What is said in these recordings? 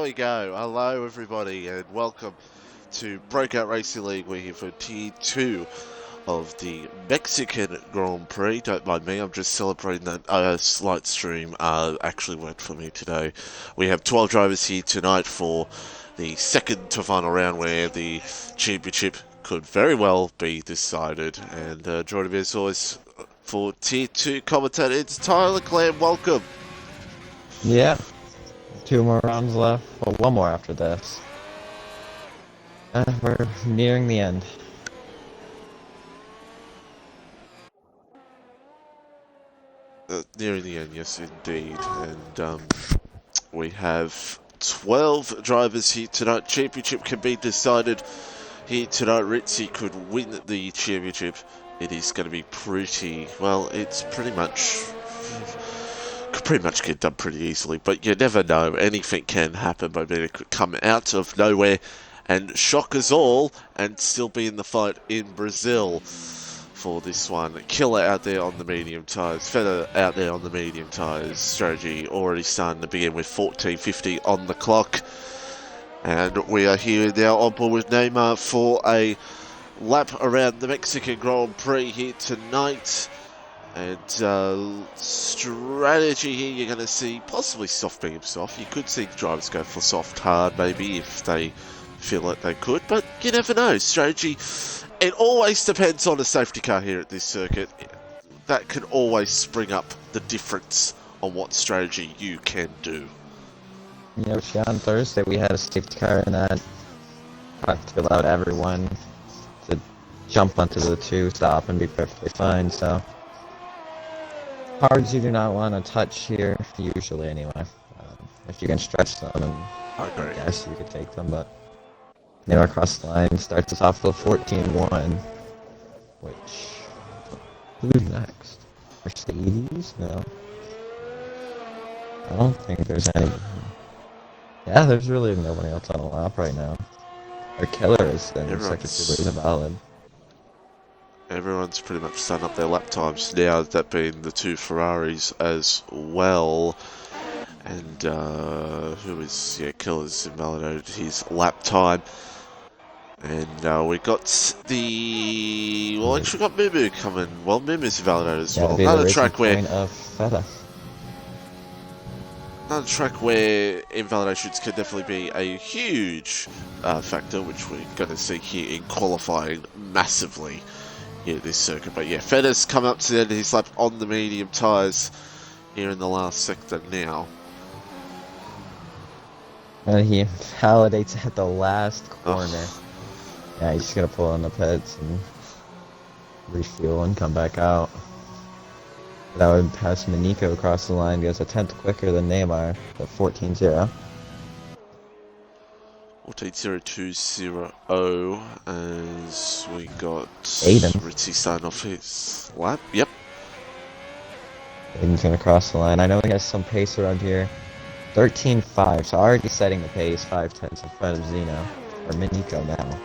we go. Hello, everybody, and welcome to Breakout Racing League. We're here for Tier 2 of the Mexican Grand Prix. Don't mind me, I'm just celebrating that slight stream actually worked for me today. We have 12 drivers here tonight for the second to final round where the championship could very well be decided. And joining me as always for Tier 2 commentator, it's Tyler Clam. Welcome. Yeah, 2 more rounds left. Well, 1 more after this. We're nearing the end. Nearing the end, yes indeed. And we have 12 drivers here tonight. Championship can be decided here tonight. Ritzy could win the championship. It is going to be pretty, well, it's pretty much, could pretty much get done pretty easily. But you never know. Anything can happen. But it could come out of nowhere and shock us all and still be in the fight in Brazil for this one. Killer out there on the medium tyres, Feather out there on the medium tyres. Strategy already starting to begin with 14:50 on the clock. And we are here now on board with Neymar for a lap around the Mexican Grand Prix here tonight. And strategy here, you're going to see possibly soft, medium, soft. You could see the drivers go for soft, hard maybe if they feel like they could, but you never know. Strategy, it always depends on the safety car here at this circuit. That can always spring up the difference on what strategy you can do. You know, on Thursday we had a safety car in that to allow everyone to jump onto the 2-stop and be perfectly fine, so hards you do not want to touch here, usually anyway. If you can stretch them, and I guess you could take them, but Neymar across the line starts us off with 14-1, which, who's next? Mercedes? No. I don't think there's any. Yeah, there's really nobody else on the lap right now. Our killer is in second super valid. Everyone's pretty much done up their lap times now, that being the 2 Ferraris as well. And who is, yeah, Killer's invalidated his lap time. And we got the, well, actually got Mumu coming. Well, Mumu's invalidated as well. Another track where invalidations can definitely be a huge factor, which we're going to see here in qualifying massively here at this circuit. But yeah, Fetter's come up to the end of his lap on the medium tyres here in the last sector now. And he validates at the last corner. Yeah, he's just going to pull on the pits and refuel and come back out. That would pass Manico across the line, goes a tenth quicker than Neymar at 14-0. 14.02.0 as we got Aiden. Ritzy starting off his lap. Yep. Aiden's going to cross the line. I know he has some pace around here. 13.5, so already setting the pace, 5/10 in front of Zeno, or Manico now.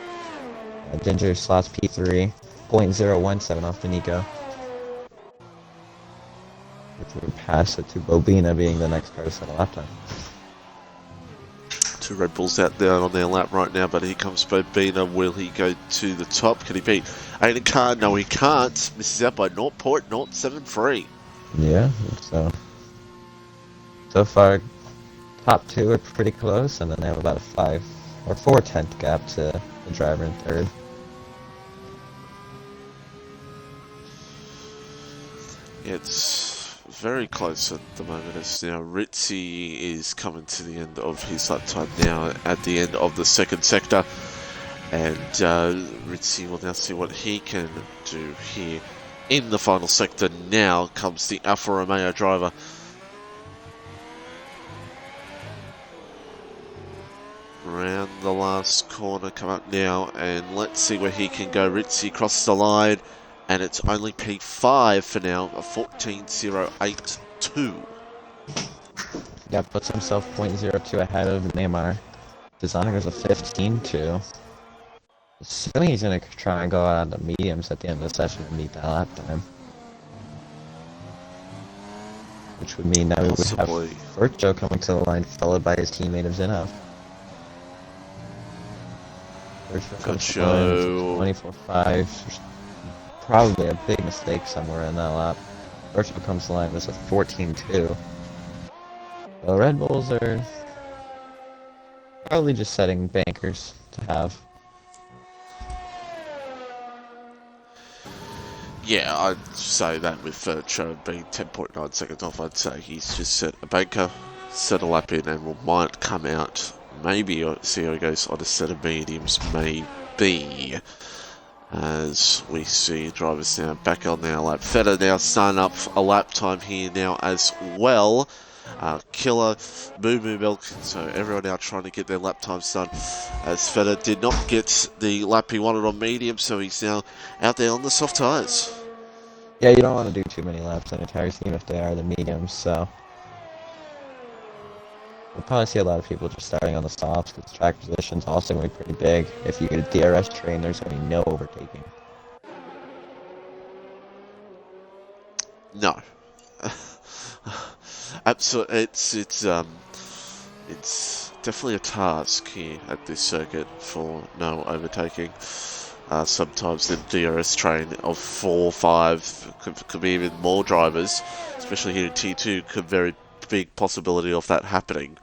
Ginger slots P3, 0.017 off Manico. Which would pass it to Bobina being the next car to set a lap time. 2 Red Bulls out there on their lap right now, but here comes Bobina. Will he go to the top? Can he beat Aiden Khan? No, he can't. Misses out by 0.073. Yeah, so far, top 2 are pretty close, and then they have about a 5 or 4/10 gap to the driver in third. Yeah, it's very close at the moment as now Ritzy is coming to the end of his lap time now at the end of the second sector, and Ritzy will now see what he can do here in the final sector. Now comes the Alfa Romeo driver. Around the last corner, come up now, and let's see where he can go. Ritzy crosses the line, and it's only P5 for now, a 14.082. Yeah, puts himself 0.02 ahead of Neymar. Designer goes a 15.2. Assuming he's going to try and go out on the mediums at the end of the session and meet that lap time. Which would mean that we would have Virgil coming to the line, followed by his teammate of Zinov. Virtual Good comes to line, show. 24.5. There's probably a big mistake somewhere in that lap. Virtual comes to line was a 14.2. The Red Bulls are probably just setting bankers to have. Yeah, I'd say that with Cho being 10.9 seconds off, I'd say he's just set a banker, set a lap in, and might come out. Maybe see how he goes on a set of mediums, maybe. As we see drivers now back on their lap. Feta now starting up a lap time here now as well. Killer, Moo Moo Milk, so everyone now trying to get their lap times done, as Feta did not get the lap he wanted on medium, so he's now out there on the soft tyres. Yeah, you don't want to do too many laps on your tires, even if they are the mediums, so we'll probably see a lot of people just starting on the softs, because track position's also going to be pretty big. If you get a DRS train, there's going to be no overtaking. No. Absolutely, it's definitely a task here at this circuit for no overtaking. Sometimes the DRS train of 4, 5 could be even more drivers, especially here in T2, could very big possibility of that happening.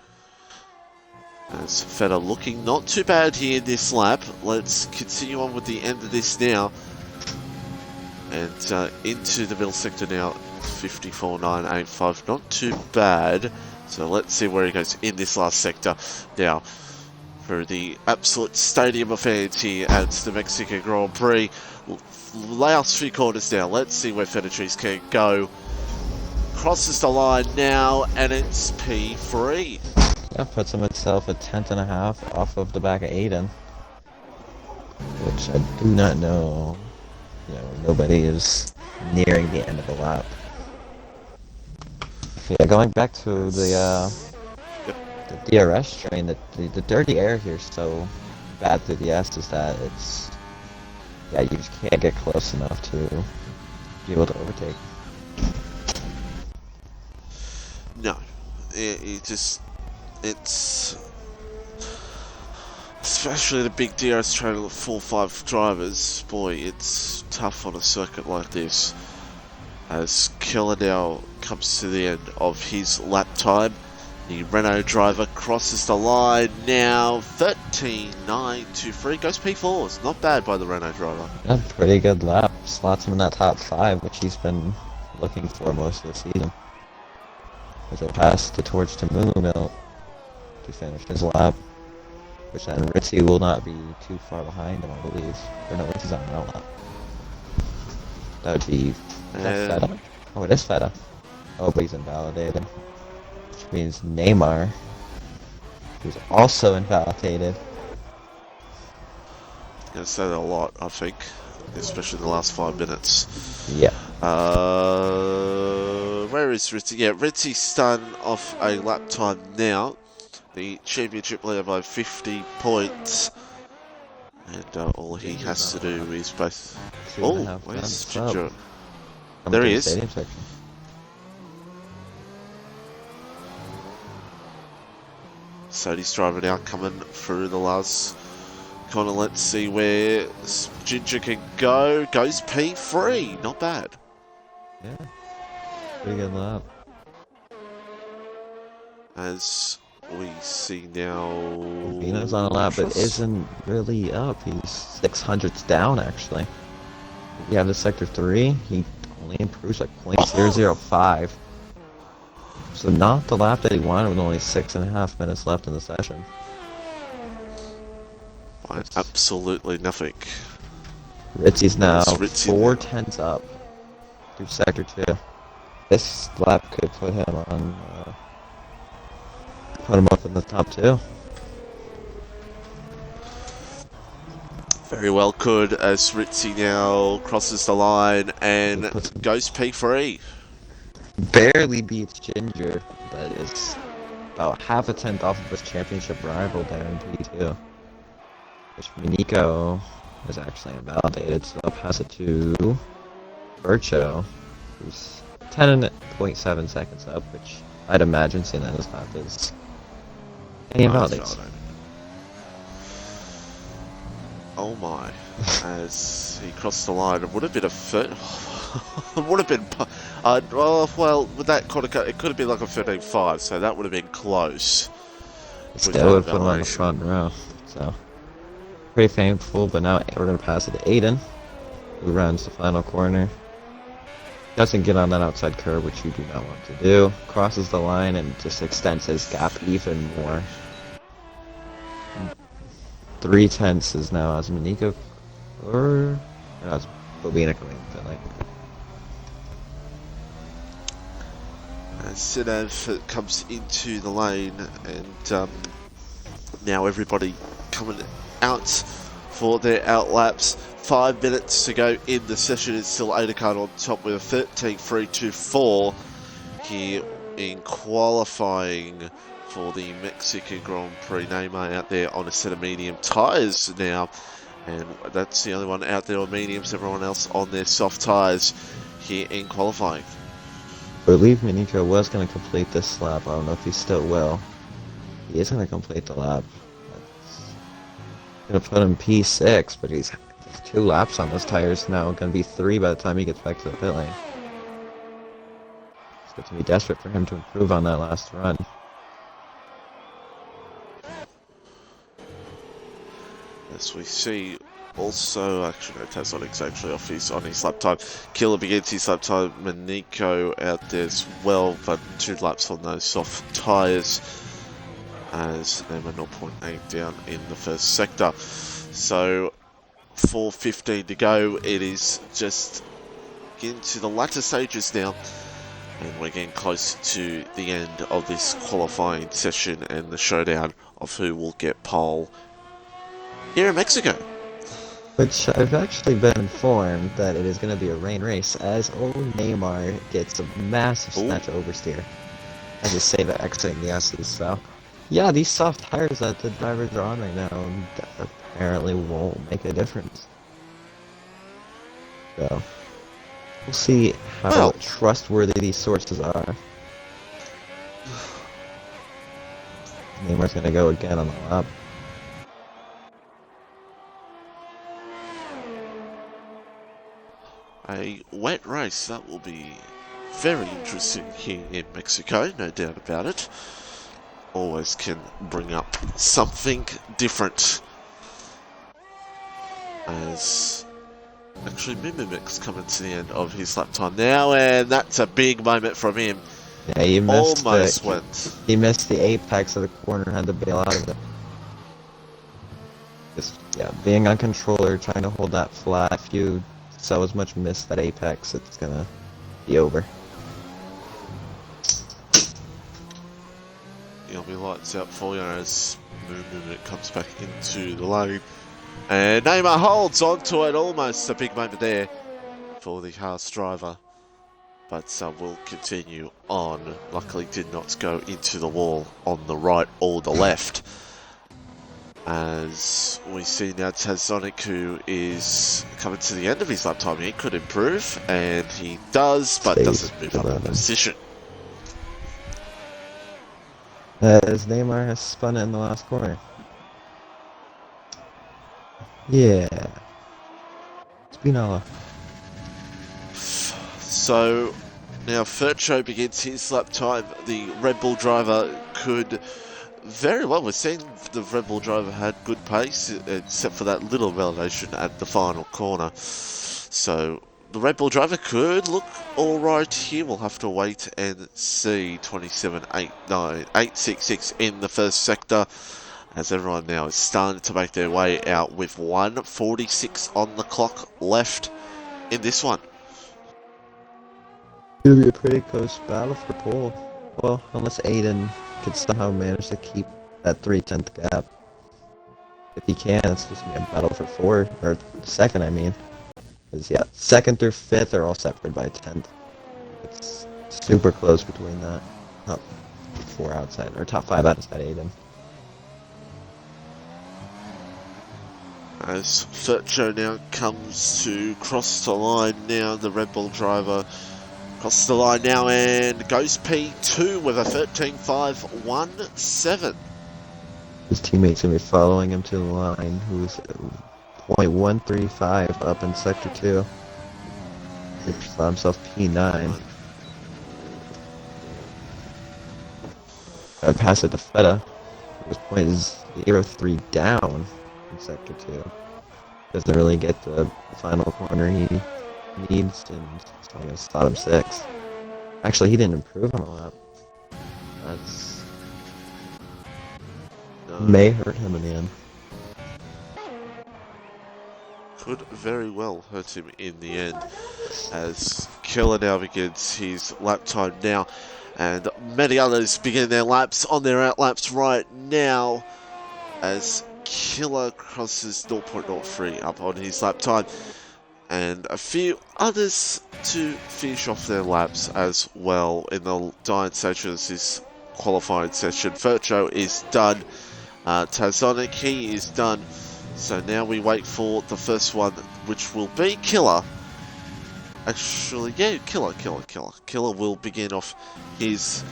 As Feta looking not too bad here in this lap. Let's continue on with the end of this now. And into the middle sector now, 54.985, not too bad. So let's see where he goes in this last sector now. For the absolute stadium of fans here at the Mexican Grand Prix. Last few corners now, let's see where Feta can go. Crosses the line now, and it's P3. That puts him itself a 10.5 off of the back of Aiden. Which I do not know. You know, nobody is nearing the end of the lap. Yeah, going back to the DRS train, the dirty air here is so bad through the S is that it's, yeah, you just can't get close enough to be able to overtake. No, it's especially the big DRS train with 4-5 drivers. Boy, it's tough on a circuit like this. As Killer now comes to the end of his lap time. The Renault driver crosses the line now, 13.923, goes P4s, not bad by the Renault driver. A pretty good lap, slots him in that top 5, which he's been looking for most of the season. As I pass the torch to Moo Milk to finish his lap, which then Ritzy will not be too far behind him, I believe. Or no, Ritzy's on no lap. That would be, is that Feta? Oh, it is Feta. Oh, but he's invalidated. Which means Neymar, who's also invalidated. Gonna say that a lot, I think, especially in the last 5 minutes. Yeah. Where is Ritzy? Yeah, Ritzy's starting off a lap time now. The championship leader by 50 points. And all he has to do is both. Oh, where's Ginger? There he is. Sodi's driver now coming through the last corner. Let's see where Ginger can go. Goes P3. Not bad. Yeah. Pretty good lap. As we see now. Vino's on a lap, but isn't really up. He's 600ths down, actually. We have the sector 3. He only improves like 0.005. So not the lap that he wanted with only 6.5 minutes left in the session. Absolutely nothing. Ritzy's now Ritzy 4/10 up through sector 2. This lap could put him on, put him up in the top 2. Very well could, as Ritzy now crosses the line and goes P3. Barely beats Ginger, but is about half a tenth off of his championship rival there in P2. Which Miniko is actually invalidated, so I'll pass it to Bircho, who's 10.7 seconds up, which I'd imagine, seeing that his lap is any invalidates. Oh my. As he crossed the line, it would have been a third. It would have been. Well, with that quarter cut, it could have been like a 13.5, so that would have been close. Still would have put him on the front row. So, pretty painful, but now we're going to pass it to Aiden, who runs the final corner. Doesn't get on that outside curve, which you do not want to do. Crosses the line and just extends his gap even more. 3/10 is now as Manico, or as Bobina going to like. As Sinev comes into the lane, and now everybody coming out for their out laps. 5 minutes to go in the session. It's still Adekard on top with a 13.324 here in qualifying for the Mexican Grand Prix. Neymar out there on a set of medium tyres now, and that's the only one out there on mediums. Everyone else on their soft tyres here in qualifying. I believe Manico was going to complete this lap. I don't know if he still will. He is going to complete the lap. Going to put him P6, but he's 2 laps on those tires now. Going to be 3 by the time he gets back to the pit lane. It's going to be desperate for him to improve on that last run. As we see, also, actually, no, Tazonic's actually off on his lap time. Killer begins his lap time. Manico out there as well, but 2 laps on those soft tyres. As they were 0.8 down in the first sector. So 4:15 to go. It is just getting to the latter stages now, and we're getting close to the end of this qualifying session and the showdown of who will get pole here in Mexico. Which I've actually been informed that it is going to be a rain race, as old Neymar gets a massive snatch oversteer as a save at exiting the S's. So yeah, these soft tires that the drivers are on right now apparently won't make a difference. So we'll see how trustworthy these sources are. Neymar's gonna go again on the lap. A wet race, that will be very interesting here in Mexico, no doubt about it. Always can bring up something different. As actually Mimimic's coming to the end of his lap time now, and that's a big moment from him. Yeah, he missed almost went. He missed the apex of the corner, had to bail out of it. Just, yeah, being on controller, trying to hold that flat. If you so as much miss that apex, it's gonna be over. He'll be lights out for you as Mimic comes back into the lane. And Neymar holds on to it, almost a big moment there for the Haas driver. But will continue on. Luckily did not go into the wall on the right or the left. As we see now Tazonic, who is coming to the end of his lap time. He could improve, and he does, but doesn't move up in position. As Neymar has spun it in the last corner. Yeah. Spinola. So now Fercho begins his lap time. The Red Bull driver could very well. We're seeing the Red Bull driver had good pace, except for that little revelation at the final corner. So the Red Bull driver could look alright here. We'll have to wait and see. 27.866 in the first sector, as everyone now is starting to make their way out with 1:46 on the clock left in this one. It'll be a pretty close battle for pole. Well, unless Aiden could somehow manage to keep that 3/10 gap. If he can, it's just gonna be a battle for 4, or second, I mean. Because, yeah, 2nd through 5th are all separated by a 10th. It's super close between that. Top 4 outside, or top 5 outside Aiden. As Fercho now comes to cross the line now, the Red Bull driver crosses the line now and goes P2 with a 13.517. His teammates gonna be following him to the line, who's 0.135 up in Sector 2. He saw himself P9. I'd pass it to Feta. It was 0.03 down in Sector 2. Doesn't really get the final corner he needs, and it's only going to slot him 6. Actually, he didn't improve on a lap. That's... may hurt him in the end. Could very well hurt him in the end, as Killer now begins his lap time now, and many others begin their laps on their out laps right now, as Killer crosses 0.03 up on his lap time, and a few others to finish off their laps as well in the dying stations this qualifying session. Vircho is done, Tazonic, he is done. So now we wait for the first one, which will be Killer. Actually, yeah, Killer. Killer will begin off his...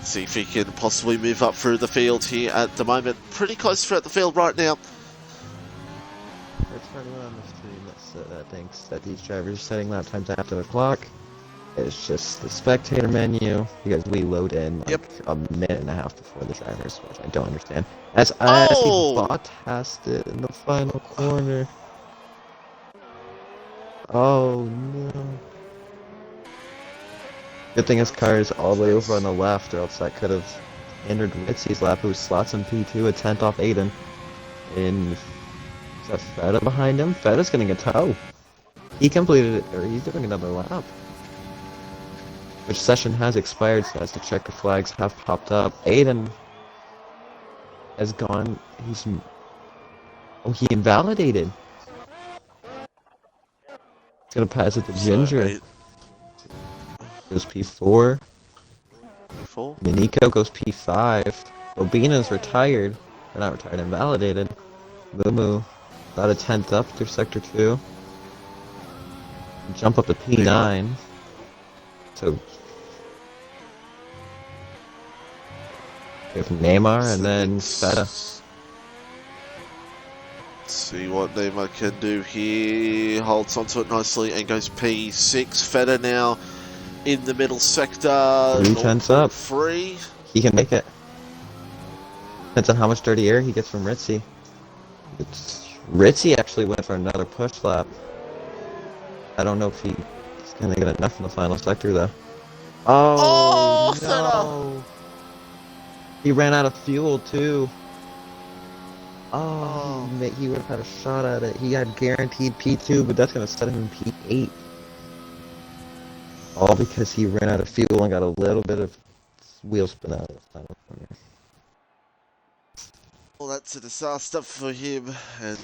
see if he can possibly move up through the field here at the moment. Pretty close throughout the field right now. That's funny on the stream that thinks that these drivers are setting lap times after the clock. It's just the spectator menu, because we load in like a minute and a half before the drivers, which I don't understand. As he bypassed it in the final corner. Oh no. Good thing his car is all the way over on the left, or else that could have hindered Ritzy's lap, who slots in P2, a 10th off Aiden. And is that Feta behind him? Feta's getting a tow. He completed it, or he's doing another lap. Which session has expired, so as the checker flags have popped up. Aiden has gone, he invalidated. He's gonna pass it to Ginger. Goes P4. Miniko goes P5. Obina's retired. Or not retired, invalidated. Mumu, about a 10th up through Sector 2. Jump up to P9. So we have Neymar and then Feta. See what Neymar can do here. Holds onto it nicely and goes P6. Feta now in the middle sector. 3/10 up. 3. He can make it. Depends on how much dirty air he gets from Ritzy. Ritzy actually went for another push lap. I don't know if he's gonna get enough in the final sector though. Oh no! He ran out of fuel too. Oh, he would have had a shot at it. He had guaranteed P2, but that's gonna set him in P8. All because he ran out of fuel and got a little bit of wheel spin out of the final corner. Well, that's a disaster for him, and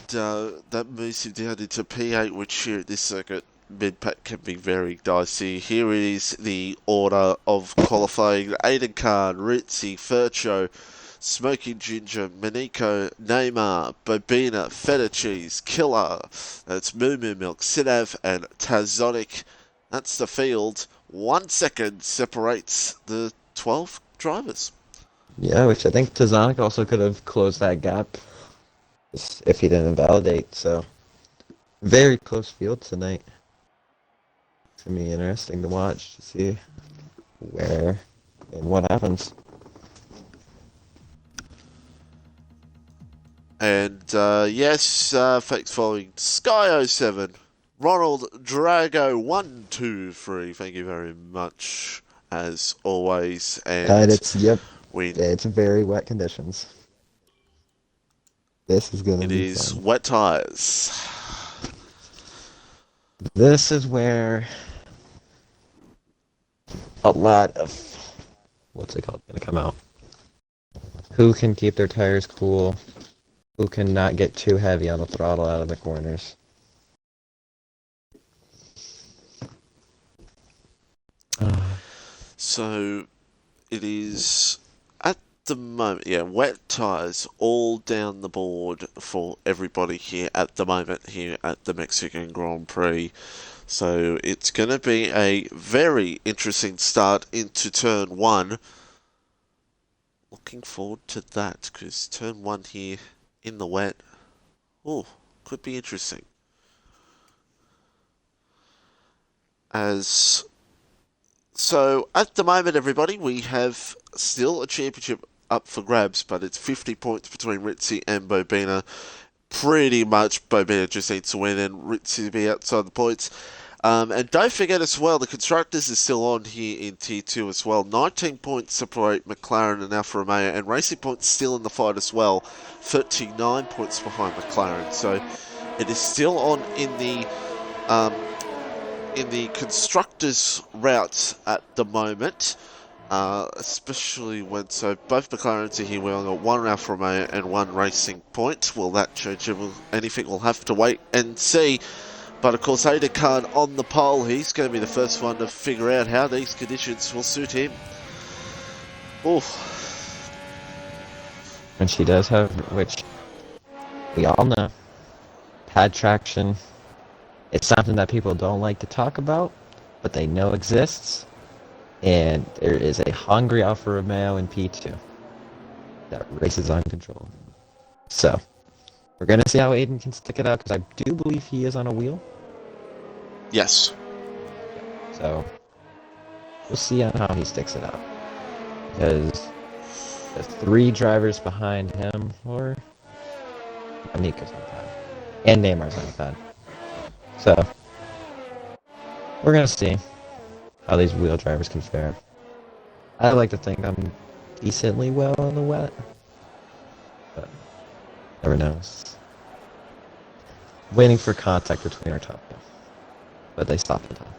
that moves him down into P8, which here at this circuit, mid-pack can be very dicey. Here is the order of qualifying: Aiden Khan, Ritzy, Vircho, Smoking Ginger, Miniko, Neymar, Bobina, Feta Cheese, Killer, that's Moo Moo Milk, Sinav, and Tazonic. That's the field. 1 second separates the 12 drivers. Yeah, which I think Tazonic also could have closed that gap if he didn't invalidate, so very close field tonight. It's going to be interesting to watch to see where and what happens. And yes, thanks following Sky07, Ronald Drago123. Thank you very much as always. And it's it's very wet conditions. This is gonna be is fun. wet tires. This is where a lot of what's it called gonna come out. Who can keep their tires cool? Who can not get too heavy on the throttle out of the corners? So it is at the moment, wet tyres all down the board for everybody here at the moment here at the Mexican Grand Prix. So it's going to be a very interesting start into turn 1. Looking forward to that, because turn 1 here in the wet, Could be interesting. So at the moment, everybody, we have still a championship up for grabs, but it's 50 points between Ritzy and Bobina. Pretty much Bobina just needs to win and Ritzy to be outside the points. And don't forget as well, the Constructors is still on here in Tier 2 as well. 19 points separate McLaren and Alfa Romeo, and Racing Point's still in the fight as well. 39 points behind McLaren. So it is still on in the Constructors route at the moment. Especially when, so both McLarens are here, we only got one Alfa Romeo and one Racing Point. Will that change anything? We'll have to wait and see. But of course, Ada Khan on the pole, he's going to be the first one to figure out how these conditions will suit him. Oof. And she does have, which we all know, pad traction. It's something that people don't like to talk about, but they know exists. And there is a hungry Alfa Romeo in P2 that races uncontrolled. So, we're going to see how Aiden can stick it out, because I do believe he is on a wheel. Yes. So, we'll see how he sticks it out. Because the 3 drivers behind him, or Anika's on the pad, and Neymar's on the pad. So, we're going to see how these wheel drivers can fare. I like to think I'm decently well on the wet, but never knows. Waiting for contact between our top two, but they stopped in time.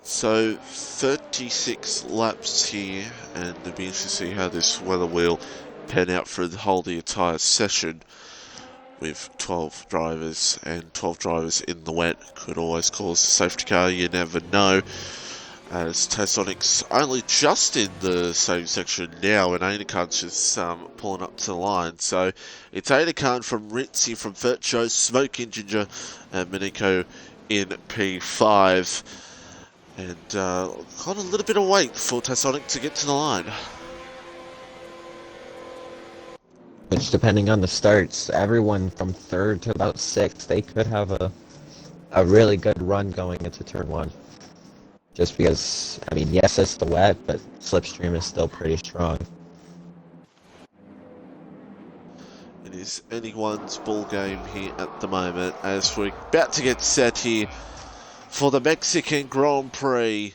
So 36 laps here, and it'll be interesting to see how this weather will pan out for the entire session. With 12 drivers and 12 drivers in the wet could always cause a safety car, you never know. As Tasonic's only just in the same section now, and Anakan's just pulling up to the line. So it's Anakan from Ritzy, from Virtuo, Smoking Ginger, and Miniko in P5. And got a little bit of wait for Tasonic to get to the line. Which, depending on the starts, everyone from 3rd to about 6th, they could have a really good run going into turn 1. Just because, I mean, yes, it's the wet, but slipstream is still pretty strong. It is anyone's ball game here at the moment, as we're about to get set here for the Mexican Grand Prix.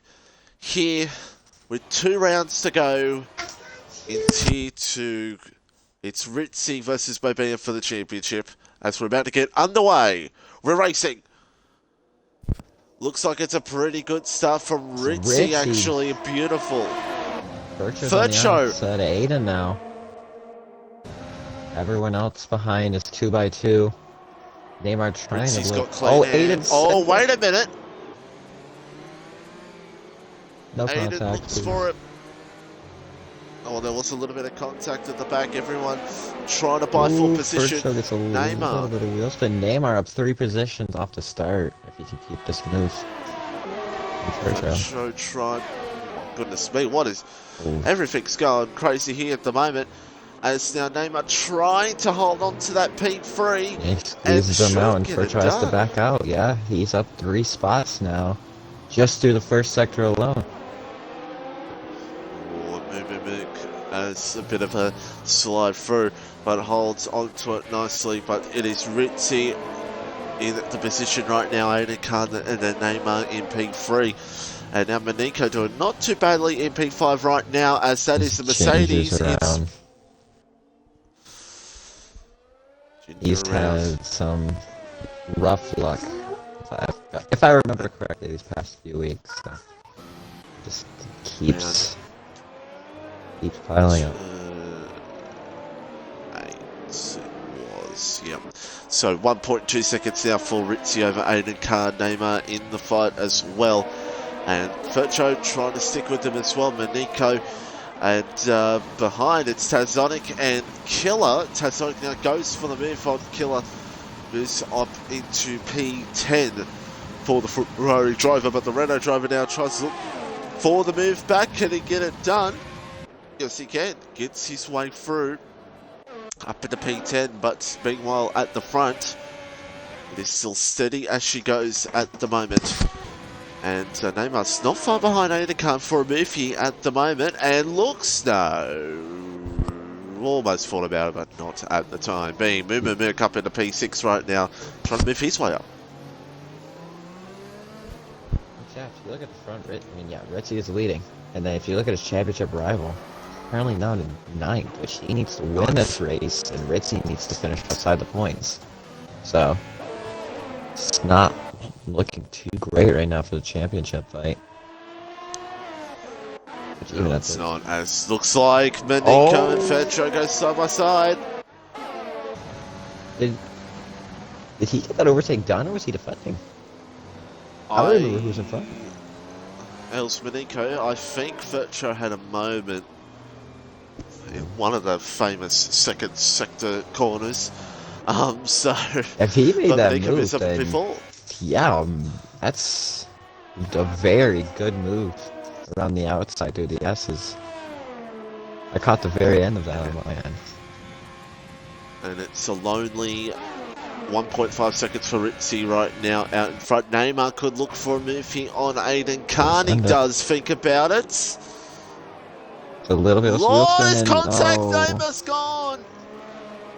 Here, with 2 rounds to go in Tier 2. It's Ritzy versus Bobina for the championship. As we're about to get underway, we're racing. Looks like it's a pretty good start from Ritzy, actually. Beautiful. Virtuo. At Aiden now. Everyone else behind is 2x2. Neymar trying Ritzy's to got clean Aiden's... Oh, wait a minute. No Aiden contact. looks for it. Oh, there was a little bit of contact at the back. Everyone trying to buy full position. Virtuo gets a Neymar. little bit of wheel spin. Neymar up 3 positions off the start, if he can keep this move. Virtuo tried. Goodness me, what is... Everything's going crazy here at the moment. As now Neymar trying to hold on to that P3. He squeezes him out, and Virtuo has to back out. Yeah, he's up 3 spots now. Just through the first sector alone. As a bit of a slide through, but holds onto it nicely. But it is Ritzy in the position right now, Aiden Khan and then Neymar in P3. And now Miniko doing not too badly in P5 right now, as that is the Mercedes. He's had some rough luck, if I remember correctly, these past few weeks. So just keeps piling up. 8 it was, yep. So 1.2 seconds now for Ritzy over Aiden Khan. Neymar in the fight as well. And Virtuo trying to stick with them as well. Miniko. And behind it's Tasonic and Killer. Tasonic now goes for the move on Killer. Moves up into P10 for the Ferrari driver. But the Renault driver now tries to look for the move back. Can he get it done? Yes, he can. Gets his way through. up into P10, but meanwhile at the front, it is still steady as she goes at the moment. And Neymar's not far behind Ada Khan for a Murphy at the moment, and looks no. Almost thought about it, but not at the time being. Moo Merc up into P6 right now, trying to move his way up. Yeah, if you look at the front, Ritzy is leading. And then if you look at his championship rival, apparently now in ninth, which he needs to win this race, and Ritzy needs to finish outside the points. So, it's not looking too great right now for the championship fight. No, it's not, as looks like Maniko and Fetro go side by side. Did he get that overtake done, or was he defending? I don't remember who was in front. Els Maniko, I think Fetro had a moment in one of the famous second sector corners. So if he made that move, then, before. Yeah, that's a very good move around the outside through the S's. I caught the very end of that on my end. And it's a lonely 1.5 seconds for Ritzy right now out in front. Neymar could look for a Murphy on Aiden Khan. He does think about it. A little bit of Lost contact, Neymar's gone.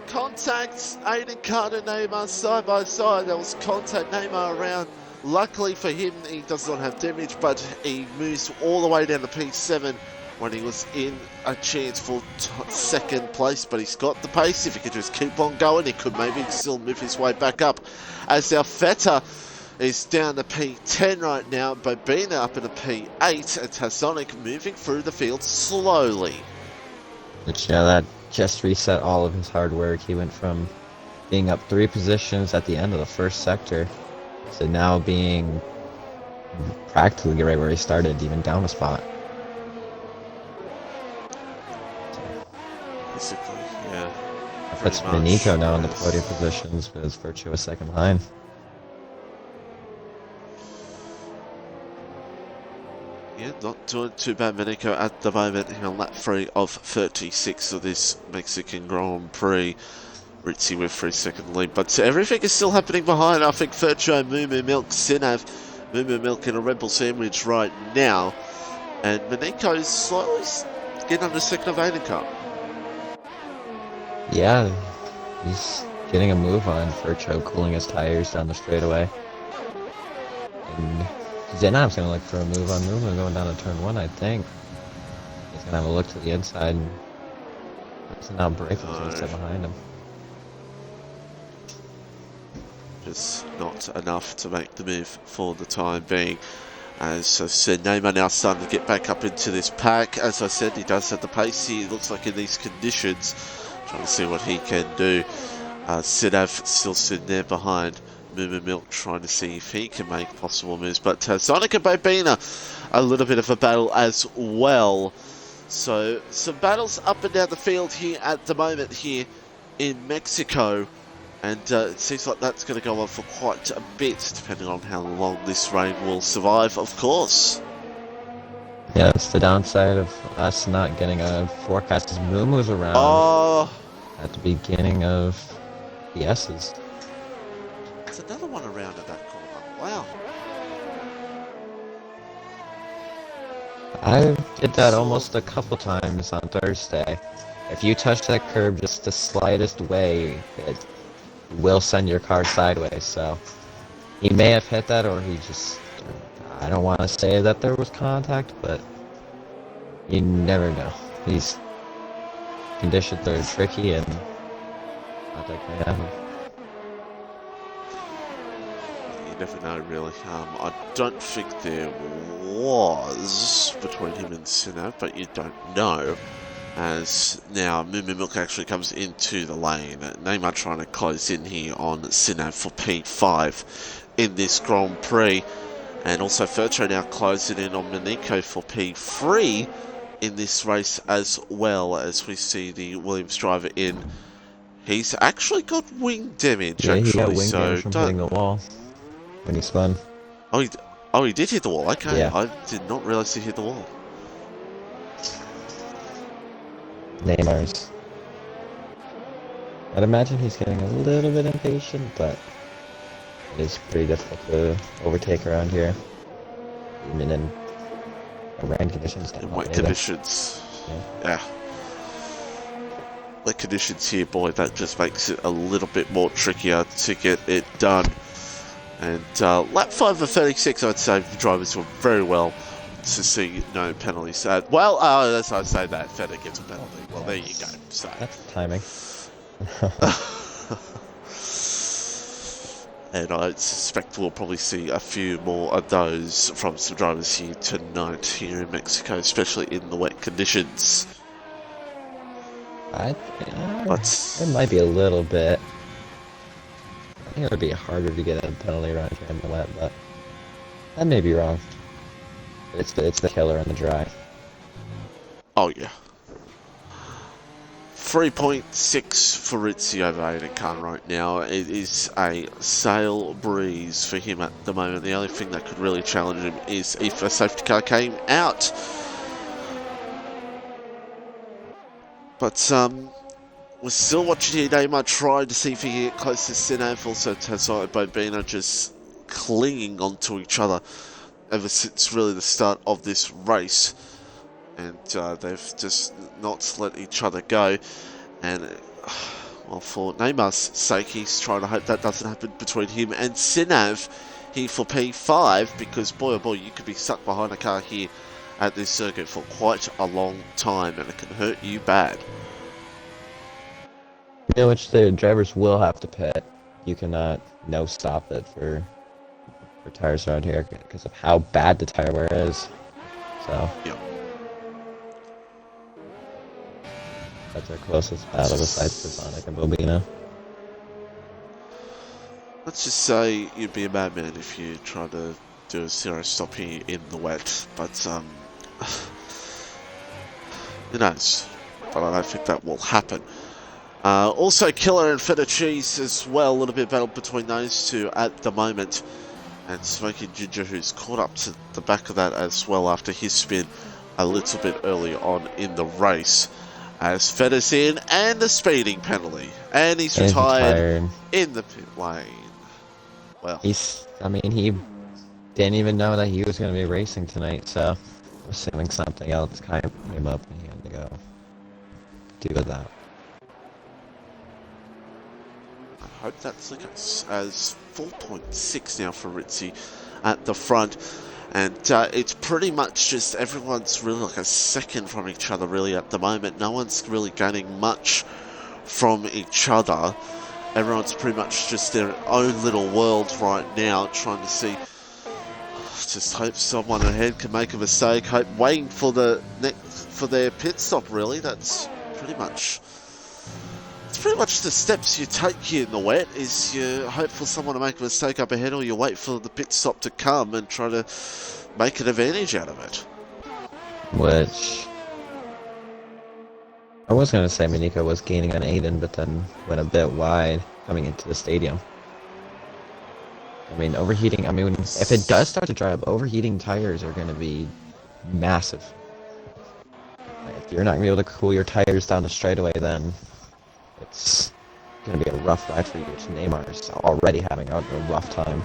Contact, Aiden Khan and Neymar side by side. There was contact, Neymar around. Luckily for him, he does not have damage, but he moves all the way down to P7 when he was in a chance for second place. But he's got the pace. If he could just keep on going, he could maybe still move his way back up. As our Feta is down to P10 right now, Bobina up into P8, and Tasonic moving through the field slowly. Which, yeah, that just reset all of his hard work. He went from being up 3 positions at the end of the first sector to now being practically right where he started, even down a spot. Basically, yeah. That's Benito now in the podium positions with his virtuous second line. Yeah, not doing too bad, Benito, at the moment on lap 3 of 36 of this Mexican Grand Prix. Ritzy with 3-second lead, but everything is still happening behind. I think Fercho, Moo Milk, Sinav, Moo Milk in a Rebel sandwich right now, and Benito is slowly getting under second of Aiden Cup. Yeah, he's getting a move on Fercho, cooling his tires down the straightaway. And Zenav's going to look for a move on Moo going down to turn 1, I think. He's going to have a look to the inside, and so now Breakout's going to sit behind him. Just not enough to make the move for the time being. As I said, Neymar now starting to get back up into this pack. As I said, he does have the pace. He looks like in these conditions, trying to see what he can do. Sidav still sitting there behind Moo Milk, trying to see if he can make possible moves. But Sonic and Bobina, a little bit of a battle as well. So some battles up and down the field here at the moment here in Mexico. And it seems like that's going to go on for quite a bit, depending on how long this rain will survive, of course. Yeah, that's the downside of us not getting a forecast, as Moon was around at the beginning of the S's. There's another one around at that corner. Wow. I did that almost a couple times on Thursday. If you touch that curb just the slightest way, it will send your car sideways. So he may have hit that, or he just, I don't want to say that there was contact, but you never know. These conditions are tricky and contact may happen. You never know, really. I don't think there was between him and Sinner, but you don't know. As now Moo Milk actually comes into the lane. Neymar trying to close in here on Sinav for P5 in this Grand Prix. And also Fercho now closing in on Maniko for P3 in this race as well, as we see the Williams driver in. He's actually got wing damage, yeah, actually. He got wing damage from hitting the wall when he spun. Oh, he did hit the wall. Okay, yeah. I did not realize he hit the wall. I'd imagine he's getting a little bit impatient, but it is pretty difficult to overtake around here. Even in rain conditions, In not wet either. conditions. Yeah. Yeah. Wet conditions here, boy, that just makes it a little bit more trickier to get it done. And lap 5 of 36, I'd say the drivers were very well to see no penalties. Well, as I say that, Feta gets a penalty. Well, there you go. So. That's timing. And I suspect we'll probably see a few more of those from some drivers here tonight here in Mexico, especially in the wet conditions. It might be a little bit. I think it would be harder to get a penalty around here in the wet, but I may be wrong. It's the killer in the dry. Oh yeah. 3.6 for Ritzy over Aiden Khan right now. It is a sail breeze for him at the moment. The only thing that could really challenge him is if a safety car came out. But we're still watching here. Neymar trying to see if he can get close to Sinav. Also Tazai and Bobina just clinging onto each other ever since really the start of this race. And they've just not let each other go. And, well, for Neymar's sake, he's trying to hope that doesn't happen between him and Sinav here for P5, because, boy, oh boy, you could be stuck behind a car here at this circuit for quite a long time, and it can hurt you bad. In which the drivers will have to pit. You cannot no stop it for tires around here because of how bad the tire wear is. So. Yep. That's our closest battle besides Sonic and Bobina. Let's just say you'd be a madman if you try to do a zero stop here in the wet, but who knows? But I don't think that will happen. Also, Killer and Feta Cheese as well. A little bit of battle between those two at the moment. And Smoky Ginger, who's caught up to the back of that as well after his spin a little bit early on in the race. As Feta's in, and the speeding penalty. And he's retired in the pit lane. Well, he didn't even know that he was going to be racing tonight, so assuming something else kind of came up and he had to go deal with that. I hope that's the case, as 4.6 now for Ritzy at the front. And it's pretty much just everyone's really like a second from each other really at the moment. No one's really gaining much from each other. Everyone's pretty much just their own little world right now, trying to see. Just hope someone ahead can make a mistake. Hope waiting for their pit stop. Really, that's pretty much. It's pretty much the steps you take here in the wet. Is you hope for someone to make a mistake up ahead, or you wait for the pit stop to come and try to make an advantage out of it. Which I was going to say Miniko was gaining on Aiden, but then went a bit wide coming into the stadium. I mean, overheating, if it does start to dry up, overheating tires are going to be massive. If you're not going to be able to cool your tires down the straightaway, then it's going to be a rough ride for you, which Neymar is already having a rough time.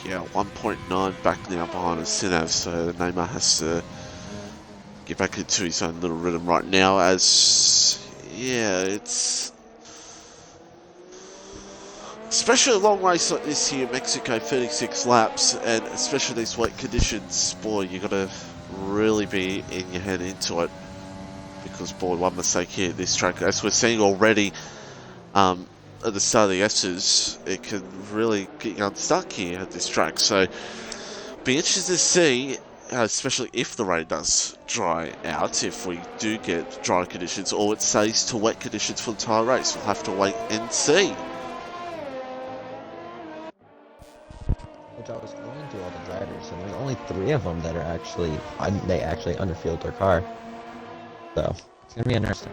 Yeah, 1.9 back now behind Sinav, so Neymar has to get back into his own little rhythm right now as, yeah, it's... Especially a long race like this here in Mexico, 36 laps, and especially these wet conditions, boy, you got to really be in your head into it. Because, boy, one mistake here at this track, as we're seeing already at the start of the S's, it can really get you unstuck here at this track. So, be interested to see, especially if the rain does dry out, if we do get dry conditions, or it stays to wet conditions for the entire race. We'll have to wait and see. Which I was going through all the drivers, and there's only 3 of them that are actually, they actually underfueled their car. So, it's going to be interesting.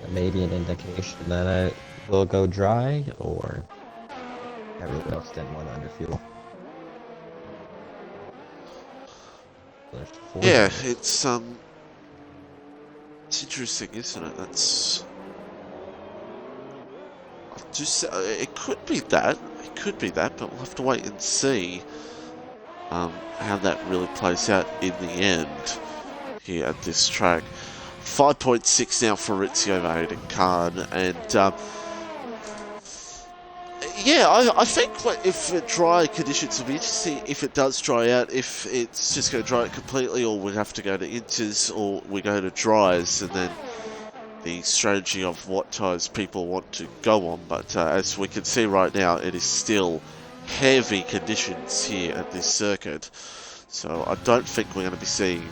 Maybe an indication that it will go dry, or everyone else didn't want to underfuel. Yeah, it's interesting, isn't it? That's just it could be that. It could be that, but we'll have to wait and see how that really plays out in the end here at this track. 5.6 now for Ritzy over Aiden Khan, and yeah, I think if dry conditions, will be interesting to see if it does dry out, if it's just going to dry out completely, or we have to go to inters, or we go to dries, and then the strategy of what tyres people want to go on. But as we can see right now, it is still heavy conditions here at this circuit, so I don't think we're going to be seeing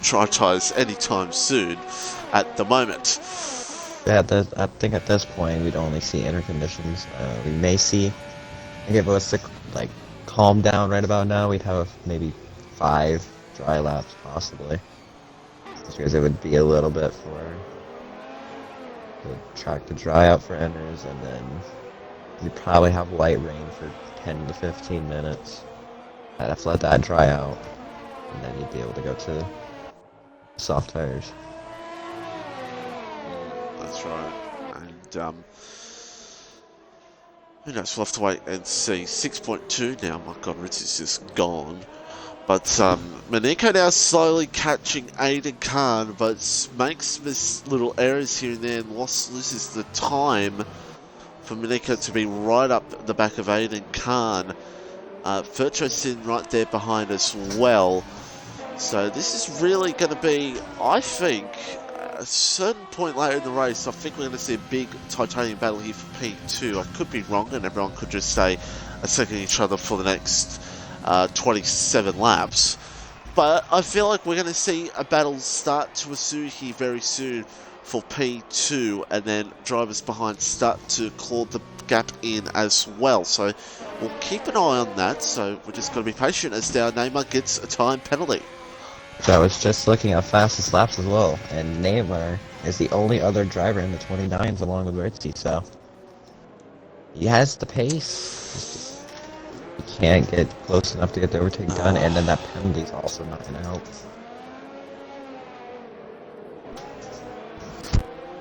dry tyres anytime soon at the moment. Yeah, I think at this point we'd only see inner conditions. We may see, if it was to like calm down right about now, we'd have maybe 5 dry laps possibly, just because it would be a little bit for the track to dry out for inners, and then you'd probably have light rain for 10 to 15 minutes. I'd have to let that dry out, and then you'd be able to go to soft tires. That's right. And who knows, we'll have to wait and see. 6.2 now, my god, Ritzy's just gone. But Maneko now slowly catching Aiden Khan, but makes little errors here and there and loses the time for Maneko to be right up the back of Aiden Khan. Furcho's in right there behind as well. So this is really going to be, I think, a certain point later in the race, I think we're going to see a big titanium battle here for P2. I could be wrong, and everyone could just stay second each other for the next 27 laps. But I feel like we're going to see a battle start to ensue here very soon for P2, and then drivers behind start to claw the gap in as well. So we'll keep an eye on that. So we're just going to be patient as our Neymar gets a time penalty. So I was just looking at fastest laps as well, and Neymar is the only other driver in the 29s along with Ritzy, so he has the pace. He can't get close enough to get the overtake done, and then that penalty is also not going to help.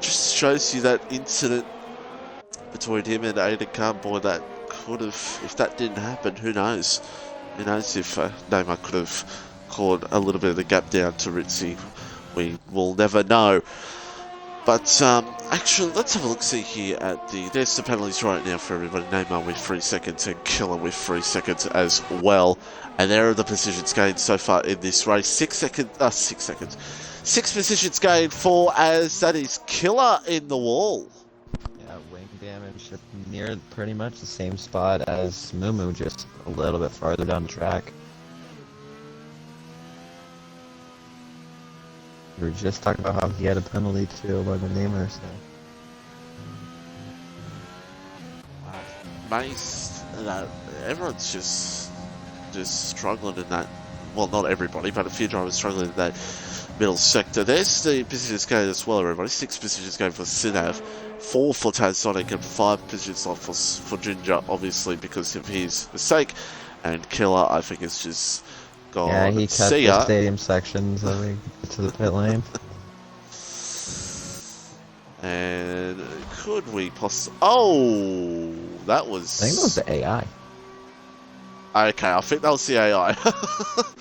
Just shows you that incident between him and Aiden Khan, boy, that could have, if that didn't happen, who knows? Who knows if Neymar could have clawed a little bit of the gap down to Ritzy. We will never know. But actually, let's have a look-see here at there's the penalties right now for everybody. Neymar with 3 seconds and Killer with 3 seconds as well. And there are the positions gained so far in this race. 6 seconds. 6 positions gained for, as that is Killer in the wall. Yeah, wing damage near pretty much the same spot as Mumu, just a little bit farther down the track. We were just talking about how he had a penalty too by the Neymar, so. Mace, everyone's just struggling in that. Well, not everybody, but a few drivers struggling in that middle sector. There's the positions gained as well, everybody. 6 positions gained for Sinav, 4 for Tadsonic, and 5 positions lost for Ginger, obviously because of his mistake. And Killer, I think, is just gone. Yeah, he cut the stadium section so we get to the pit lane. And could we Oh, that was... I think that was the AI. Okay, I think that was the AI. I've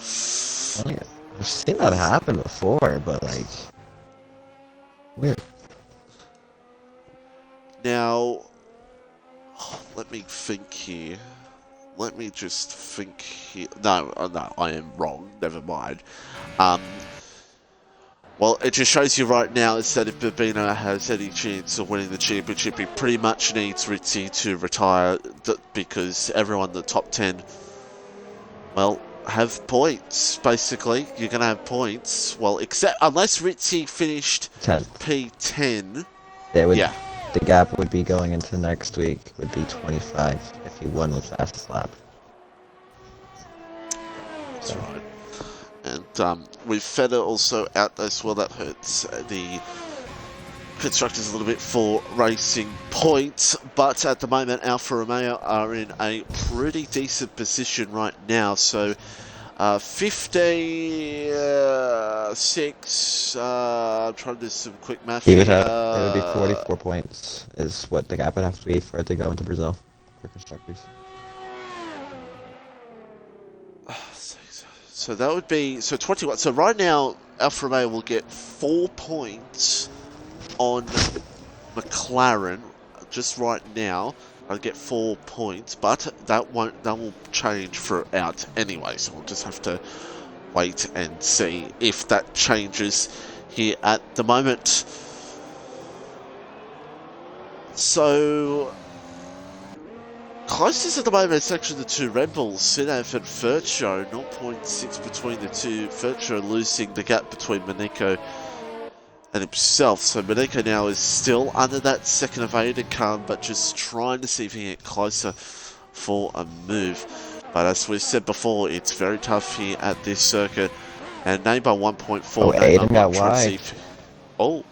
seen that happen before, but like... weird. Now, let me think here. Let me just think here. No, I am wrong. Never mind. Well, it just shows you right now is that if Babino has any chance of winning the championship, he pretty much needs Ritzy to retire because everyone in the top 10, well, have points, basically. You're going to have points. Well, except unless Ritzy finished 10th. P10. Yeah. The gap would be going into next week would be 25 if he won the fastest lap. That's right. And with Feder also out as well, that hurts the constructors a little bit for racing points. But at the moment, Alfa Romeo are in a pretty decent position right now. So 56. I'm trying to do some quick math He here. would have, it would be 44 points is what the gap would have to be for it to go into Brazil for constructors. So that would be, so 21. So right now, Alfa Romeo will get 4 points on McLaren. Just right now, I'll get 4 points, but that will change throughout anyway. So we'll just have to wait and see if that changes here at the moment. So closest at the moment is actually the two Red Bulls, Sinaf and Fercho, 0.6 between the two. Fercho losing the gap between Manico and himself. So Manico now is still under that second of Aiden Khan, but just trying to see if he can get closer for a move. But as we said before, it's very tough here at this circuit. And Neymar 1.4. Oh, Aiden got wide. Oh.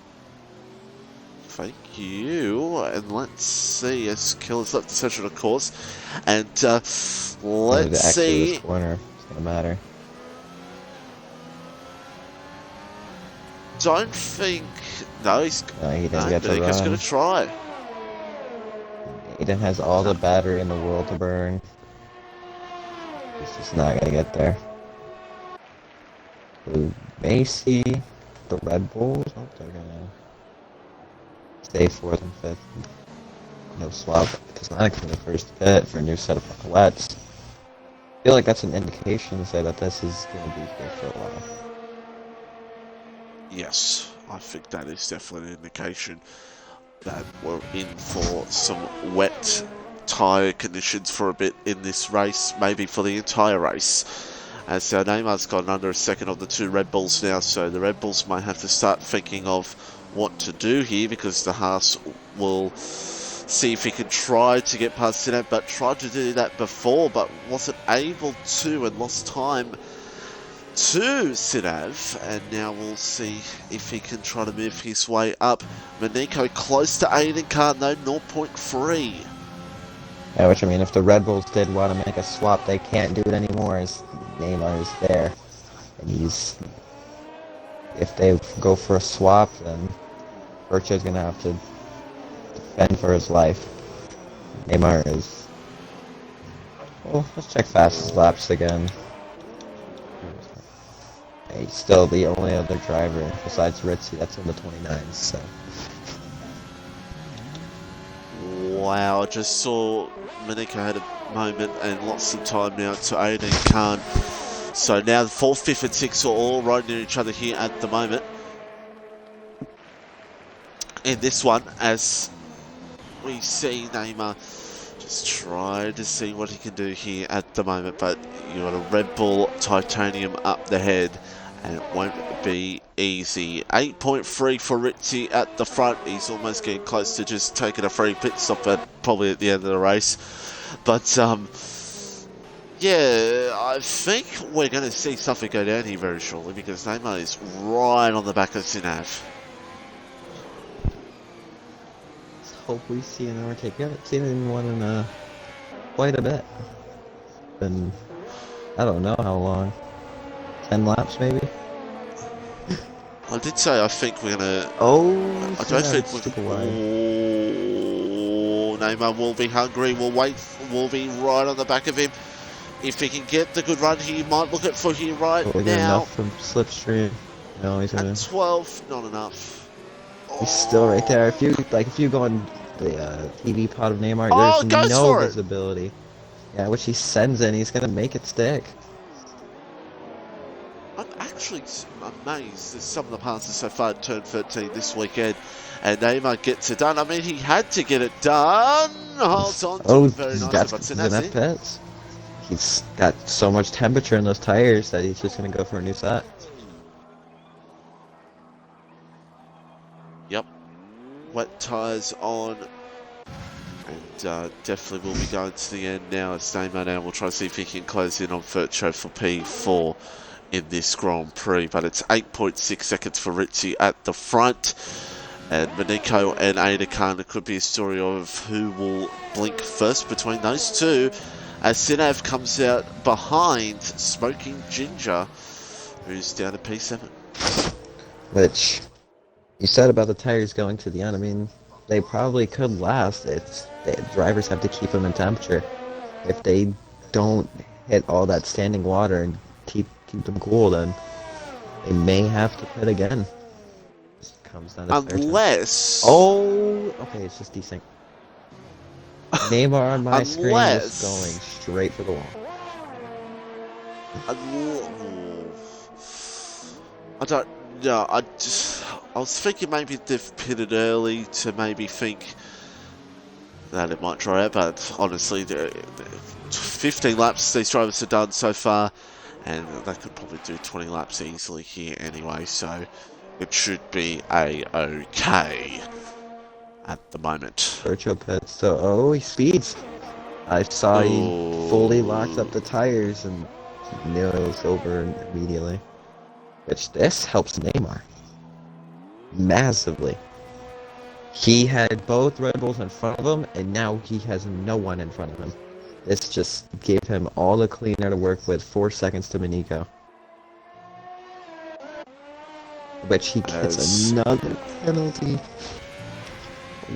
Thank you. And let's see. Yes, Killer's left the central, of course. And let's see. This corner. It's going to matter. Don't think. No, he didn't get to run. He's going to try. Aiden has all the battery in the world to burn. He's just not going to get there. We may see the Red Bulls. I hope they're going to stay 4th and 5th. No swap. Cosmetics in the first pit for a new set of palettes. I feel like that's an indication to say that this is going to be here for a while. Yes, I think that is definitely an indication that we're in for some wet tyre conditions for a bit in this race, maybe for the entire race. As Neymar's gone under a second of the two Red Bulls now, so the Red Bulls might have to start thinking of what to do here, because the Haas will see if he can try to get past Sinat, but tried to do that before, but wasn't able to and lost time to Sinav, and now we'll see if he can try to move his way up. Manico close to Aiden Khan though, 0.3. Yeah, which I mean, if the Red Bulls did want to make a swap, they can't do it anymore as Neymar is there. And he's... If they go for a swap, then Bercho's going to have to defend for his life. Neymar is... Well, let's check fastest laps again. He's still the only other driver besides Ritzy that's in the 29s, so... Wow, I just saw Manico had a moment and lost some time now to Aiden Khan. So now the 4th, 5th and 6th are all right near each other here at the moment. In this one, as we see Neymar just try to see what he can do here at the moment, but you've got a Red Bull Titanium up the head, and it won't be easy. 8.3 for Ritzy at the front. He's almost getting close to just taking a free pit stop probably at the end of the race. But, yeah, I think we're going to see something go down here very shortly, because Neymar is right on the back of Sinav. Let's hope we see an overtake. We haven't seen anyone in quite a bit. Been, I don't know how long. 10 laps maybe? I did say I think we're going to... Oh, I don't think we're... Oh, Neymar will be hungry. We'll wait. We'll be right on the back of him. If he can get the good run, he might look at for here right now. Enough from Slipstream. No, he's gonna... At 12, not enough. He's still right there. If you go on the TV pod of Neymar, there's no visibility. Yeah, which he sends in, he's gonna make it stick. I'm actually amazed at some of the passes so far at turn 13 this weekend, and Neymar gets it done. I mean, he had to get it done. Holds on to it very nicely, but that's it. He's got so much temperature in those tires that he's just gonna go for a new set. Yep, wet tires on, and definitely will be going to the end now. As Neymar now will try to see if he can close in on Fercho for P4 in this Grand Prix, but it's 8.6 seconds for Ritzy at the front, and Manico and Ada Khan. It could be a story of who will blink first between those two, as Sinav comes out behind Smoking Ginger, who's down to P7. Which, you said about the tires going to the end. I mean, they probably could last. The drivers have to keep them in temperature. If they don't hit all that standing water and keep them cool, then they may have to pit again. Just comes down to Unless... Oh, okay, it's just desync. Neymar on my screen is going straight for the wall. I don't know. I was thinking maybe they've pitted early to maybe think that it might dry out, but honestly, 15 laps these drivers have done so far, and they could probably do 20 laps easily here anyway, so it should be a-okay at the moment. Virtual pits, so he speeds. I saw he fully locked up the tires and nails over immediately. Which this helps Neymar massively. He had both Red Bulls in front of him, and now he has no one in front of him. This just gave him all the clean air to work with. 4 seconds to Manico. Which he gets another penalty.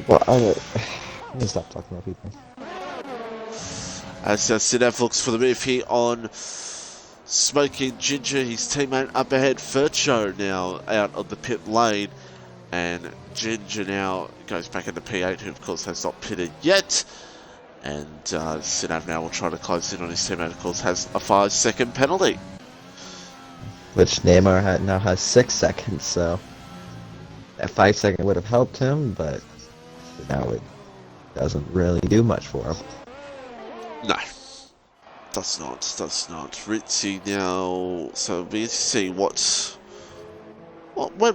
Well, let me stop talking about people. As Sinev looks for the move here on Smoking Ginger, his teammate up ahead. Furcho now out of the pit lane, and Ginger now goes back into P8, who of course has not pitted yet. And Sinev now will try to close in on his teammate, of course, has a 5-second penalty. Which Neymar now has 6 seconds, so that 5 second would have helped him, but now it doesn't really do much for him. No. Does not. Ritzy now, so we need to see when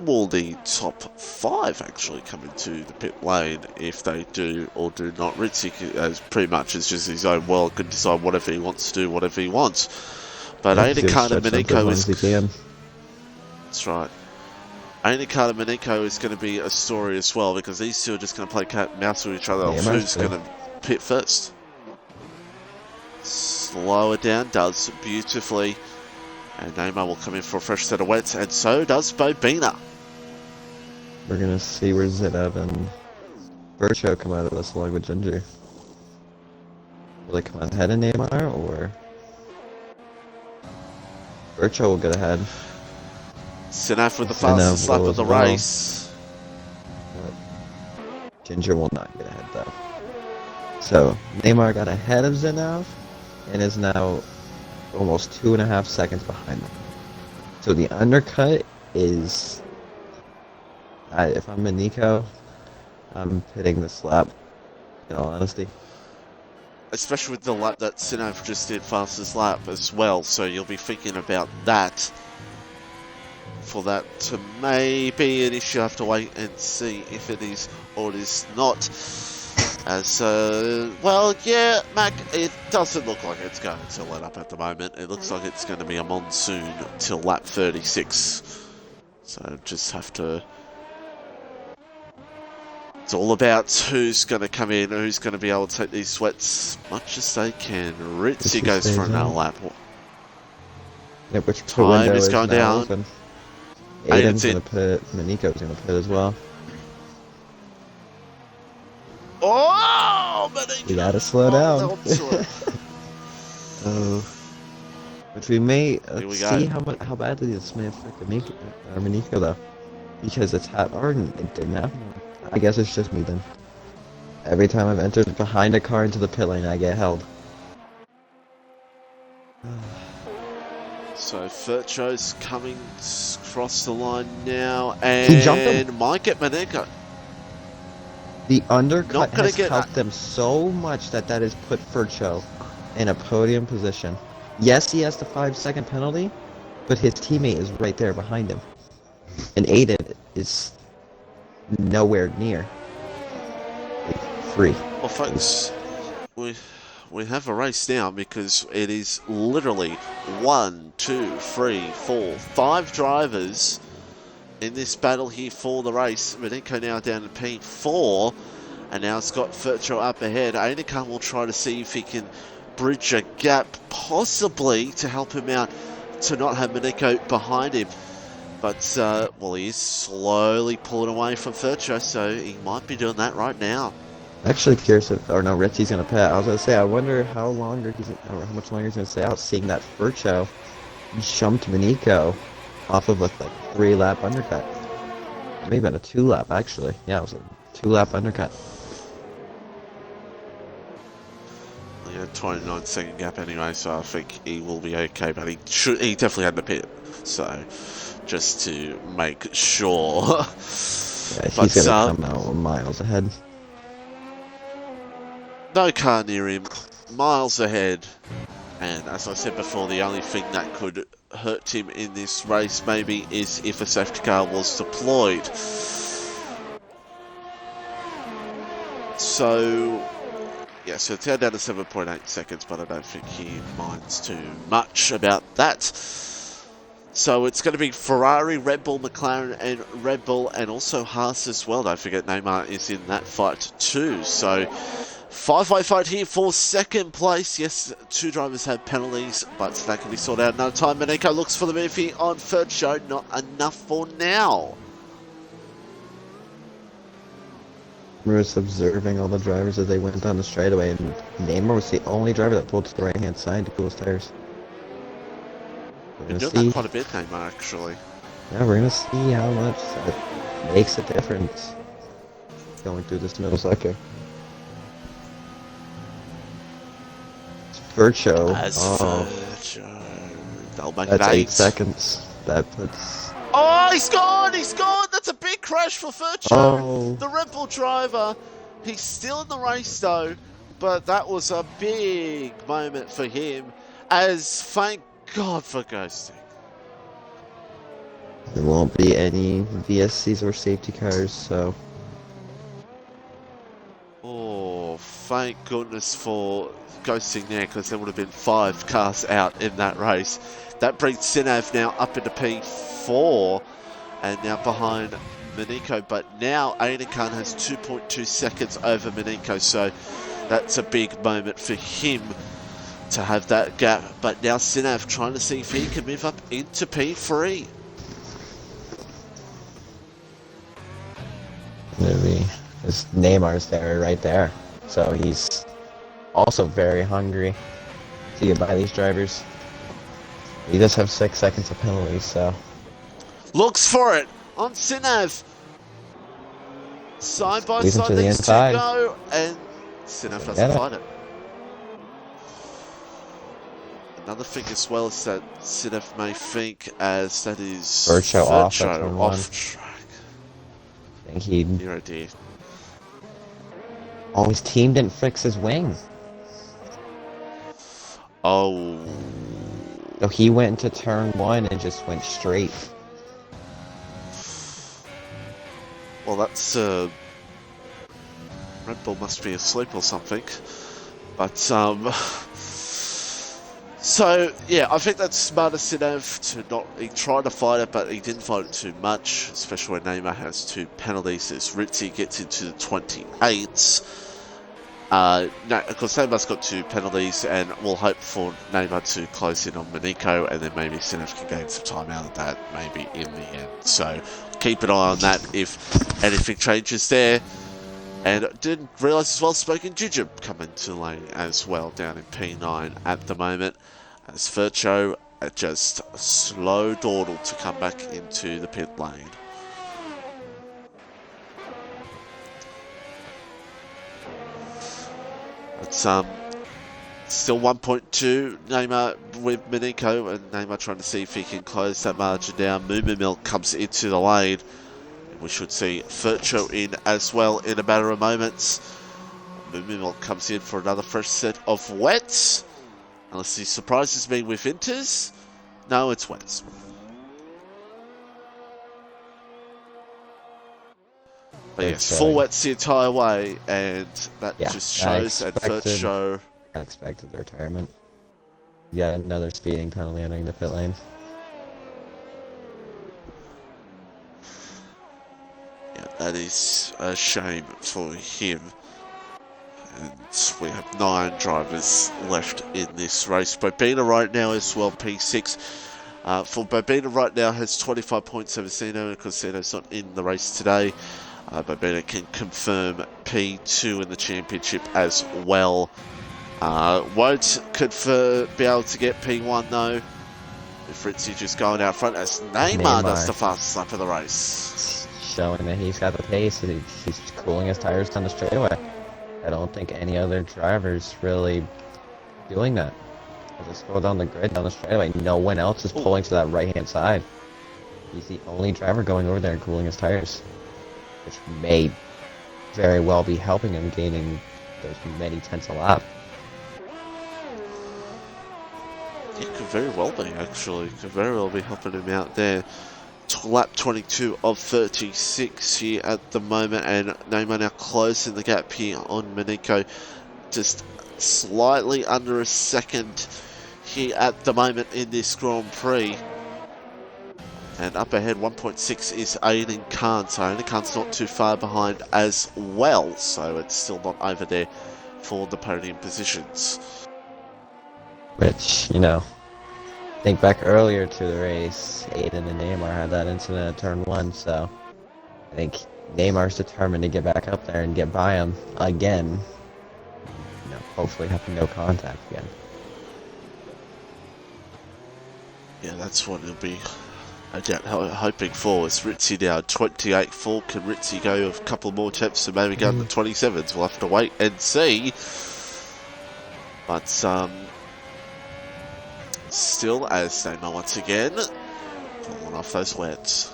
will the top 5 actually come into the pit lane, if they do or do not. Ritzy, as pretty much is just his own world, can decide whatever he wants to do, whatever he wants. But Ainacard and Manico is... That's right. Ainacard and Manico is going to be a story as well, because these two are just going to play cat and mouse with each other. Who's going to pit first? Slow it down, does beautifully. And Neymar will come in for a fresh set of wets, and so does Bobina. We're going to see where Zidab and Vircho come out of this along with Ginger. Will they come out ahead of Neymar, or Vircho will get ahead? Sinaf with the fastest lap of the race. But Ginger will not get ahead though. So Neymar got ahead of Zinav and is now almost 2.5 seconds behind them. So the undercut is, if I'm Nico, I'm pitting this lap, in all honesty. Especially with the lap that Sinaf just did, fastest lap as well, so you'll be thinking about that. For that to maybe an issue, have to wait and see if it is or it is not. As, well, yeah, Mac, it doesn't look like it's going to let up at the moment. It looks like it's going to be a monsoon till lap 36. So just have to... It's all about who's going to come in, who's going to be able to take these sweats as much as they can. Ritzy goes for another lap. Yeah, which time is going down. Open. Aiden's going to pit, Manico's going to pit as well. Oh, Manico! We got to slow down. Which we may see how badly this may affect Manico though. Because it's hot ardent, it didn't happen. I guess it's just me then. Every time I've entered behind a car into the pit lane, I get held. So Furcho's coming across the line now, and he jumped him. Might get Manico. The undercut has helped them so much that has put Furcho in a podium position. Yes, he has the 5-second penalty, but his teammate is right there behind him. And Aiden is nowhere near free. Well, folks, we have a race now, because it is literally 1, 2, 3, 4, 5 drivers in this battle here for the race. Manico now down to P4, and now it's got Furcho up ahead. Ainacard will try to see if he can bridge a gap, possibly to help him out to not have Miniko behind him. But, well, he is slowly pulling away from Furcho, so he might be doing that right now. Actually curious if, or no, Ritzy's gonna pit. I was gonna say, I wonder how longer he's, or how much longer he's gonna stay out, seeing that Furcho jumped Miniko off of a like 3-lap undercut. Maybe about a 2-lap actually. Yeah, it was a 2-lap undercut. Yeah, 29-second gap anyway, so I think he will be okay. But he definitely had the pit, so just to make sure. Yeah, he's gonna come out miles ahead. No car near him, miles ahead, and as I said before, the only thing that could hurt him in this race maybe is if a safety car was deployed. So, yeah, so it's down to 7.8 seconds, but I don't think he minds too much about that. So it's going to be Ferrari, Red Bull, McLaren, and Red Bull, and also Haas as well. Don't forget Neymar is in that fight too. So 5-way fight here for second place. Yes, 2 drivers have penalties, but that can be sorted out another time. Miniko looks for the move here on third show. Not enough for now. I was observing all the drivers as they went down the straightaway, and Neymar was the only driver that pulled to the right-hand side to cool his tires. Been doing that quite a bit, Neymar, actually. Yeah, we're gonna see how much that makes a difference going through this middle sector. Vircho. Vircho. They'll make that's it 8 seconds. That puts. Oh, he's gone! He's gone! That's a big crash for Vircho. Oh. The Red Bull driver. He's still in the race though, but that was a big moment for him. As thank God for ghosting. There won't be any VSCs or safety cars, so. Oh, thank goodness for ghosting there, because there would have been 5 cars out in that race. That brings Sinav now up into P4 and now behind Miniko, but now Aidenkan has 2.2 seconds over Miniko, so that's a big moment for him to have that gap. But now Sinav trying to see if he can move up into P3. Maybe his Neymar's there, right there, so he's also very hungry to get by these drivers. He does have 6 seconds of penalties, so. Looks for it on Sinav. Side by Leave him side, to the these two inside. go, and Sinav doesn't fight it. Another thing as well is that Sinav may think as that is Vircho off track. I think he. Oh dear. Oh, his team didn't fix his wing. Oh. So he went into turn 1 and just went straight. Well, that's Red Bull must be asleep or something. But so yeah, I think that's smart of Sinav to not. He tried to fight it, but he didn't fight it too much, especially when Neymar has 2 penalties. As Ritzy gets into the 28s. No, of course Neymar's got 2 penalties, and we'll hope for Neymar to close in on Miniko, and then maybe Sinav can gain some time out of that, maybe in the end. So keep an eye on that if anything changes there. And didn't realise as well, Smoking Ginger coming to lane as well, down in P9 at the moment, as Vircho just slow dawdle to come back into the pit lane. It's still 1.2 Neymar with Miniko, and Neymar trying to see if he can close that margin down. Moo Milk comes into the lane. We should see Vircho in as well in a matter of moments. Moo Milk comes in for another fresh set of wets. Unless he surprises me with inters. No, it's wets. But yes, full wets the entire way, and that just shows at Vircho. I expected the retirement. Yeah, another speeding penalty entering the pit lane. Yeah, that is a shame for him. And we have 9 drivers left in this race. Bobina right now is well P6. For Bobina right now has 25 points over Sino, and Cosino's not in the race today. Bobina can confirm P2 in the championship as well. Won't be able to get P1 though. If Ritzy just going out front as Neymar does the fastest lap of the race. Showing that he's got the pace, he's cooling his tires down the straightaway. I don't think any other driver's really doing that. As I scroll down the grid, down the straightaway, no one else is pulling to that right-hand side. He's the only driver going over there and cooling his tires, which may very well be helping him gaining those many tenths a lap. It could very well be, actually. Could very well be helping him out there. Lap 22 of 36 here at the moment, and Neymar now closing the gap here on Manico. Just slightly under a second here at the moment in this Grand Prix. And up ahead, 1.6 is Aiden Khan. So Aiden Khan's not too far behind as well. So it's still not over there for the podium positions. Which, you know, think back earlier to the race, Aiden and Neymar had that incident at turn 1, so I think Neymar's determined to get back up there and get by him again. You know, hopefully having no contact again. Yeah, that's what it'll be, I doubt, hoping for. Is Ritzy now 28-4? Can Ritzy go a couple more tips and maybe go to the 27s? We'll have to wait and see. But, still, as Neymar once again, pulling off those wets.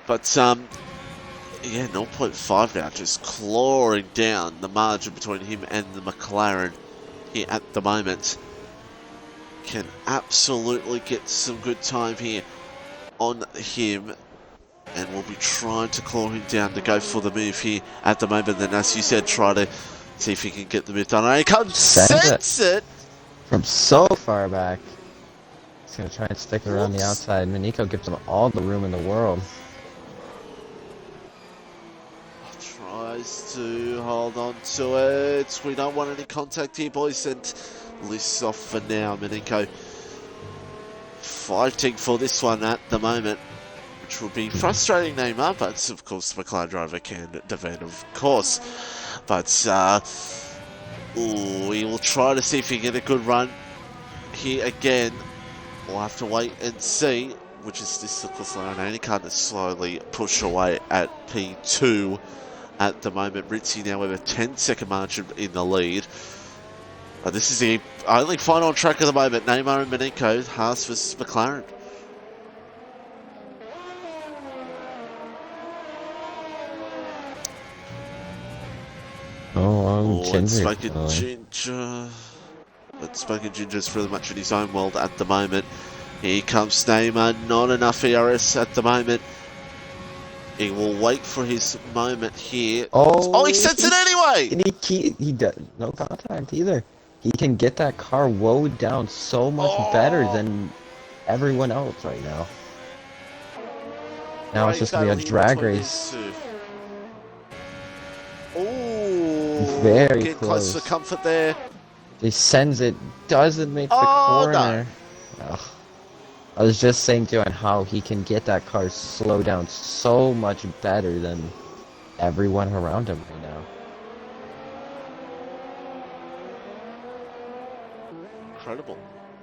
But, yeah, 0.5 now, just clawing down the margin between him and the McLaren here at the moment. Can absolutely get some good time here on him. And we'll be trying to claw him down to go for the move here at the moment. Then, as you said, try to see if he can get the move done. And he can't sense it! From so far back. He's going to try and stick around the outside. Manico gives him all the room in the world. Tries to hold on to it. We don't want any contact here, boys. And lists off for now. Manico fighting for this one at the moment, which will be frustrating Neymar, but of course the McLaren driver can defend, of course. But we will try to see if he can get a good run here again. We'll have to wait and see, which is this line. And he can't slowly push away at P2 at the moment. Ritzy now with a 10-second margin in the lead. But this is the only final track at the moment. Neymar and Manico, Haas versus McLaren. Smoking Ginger. But Smoking Ginger's pretty much in his own world at the moment. Here comes Neymar. Not enough ERS at the moment. He will wait for his moment here. Oh, he sets it anyway! And he does no contact either. He can get that car woed down so much better than everyone else right now. Now it's just going to be a drag race. Very close for comfort there. He sends it, doesn't make the corner. No. I was just saying to him how he can get that car slow down so much better than everyone around him right now. Incredible.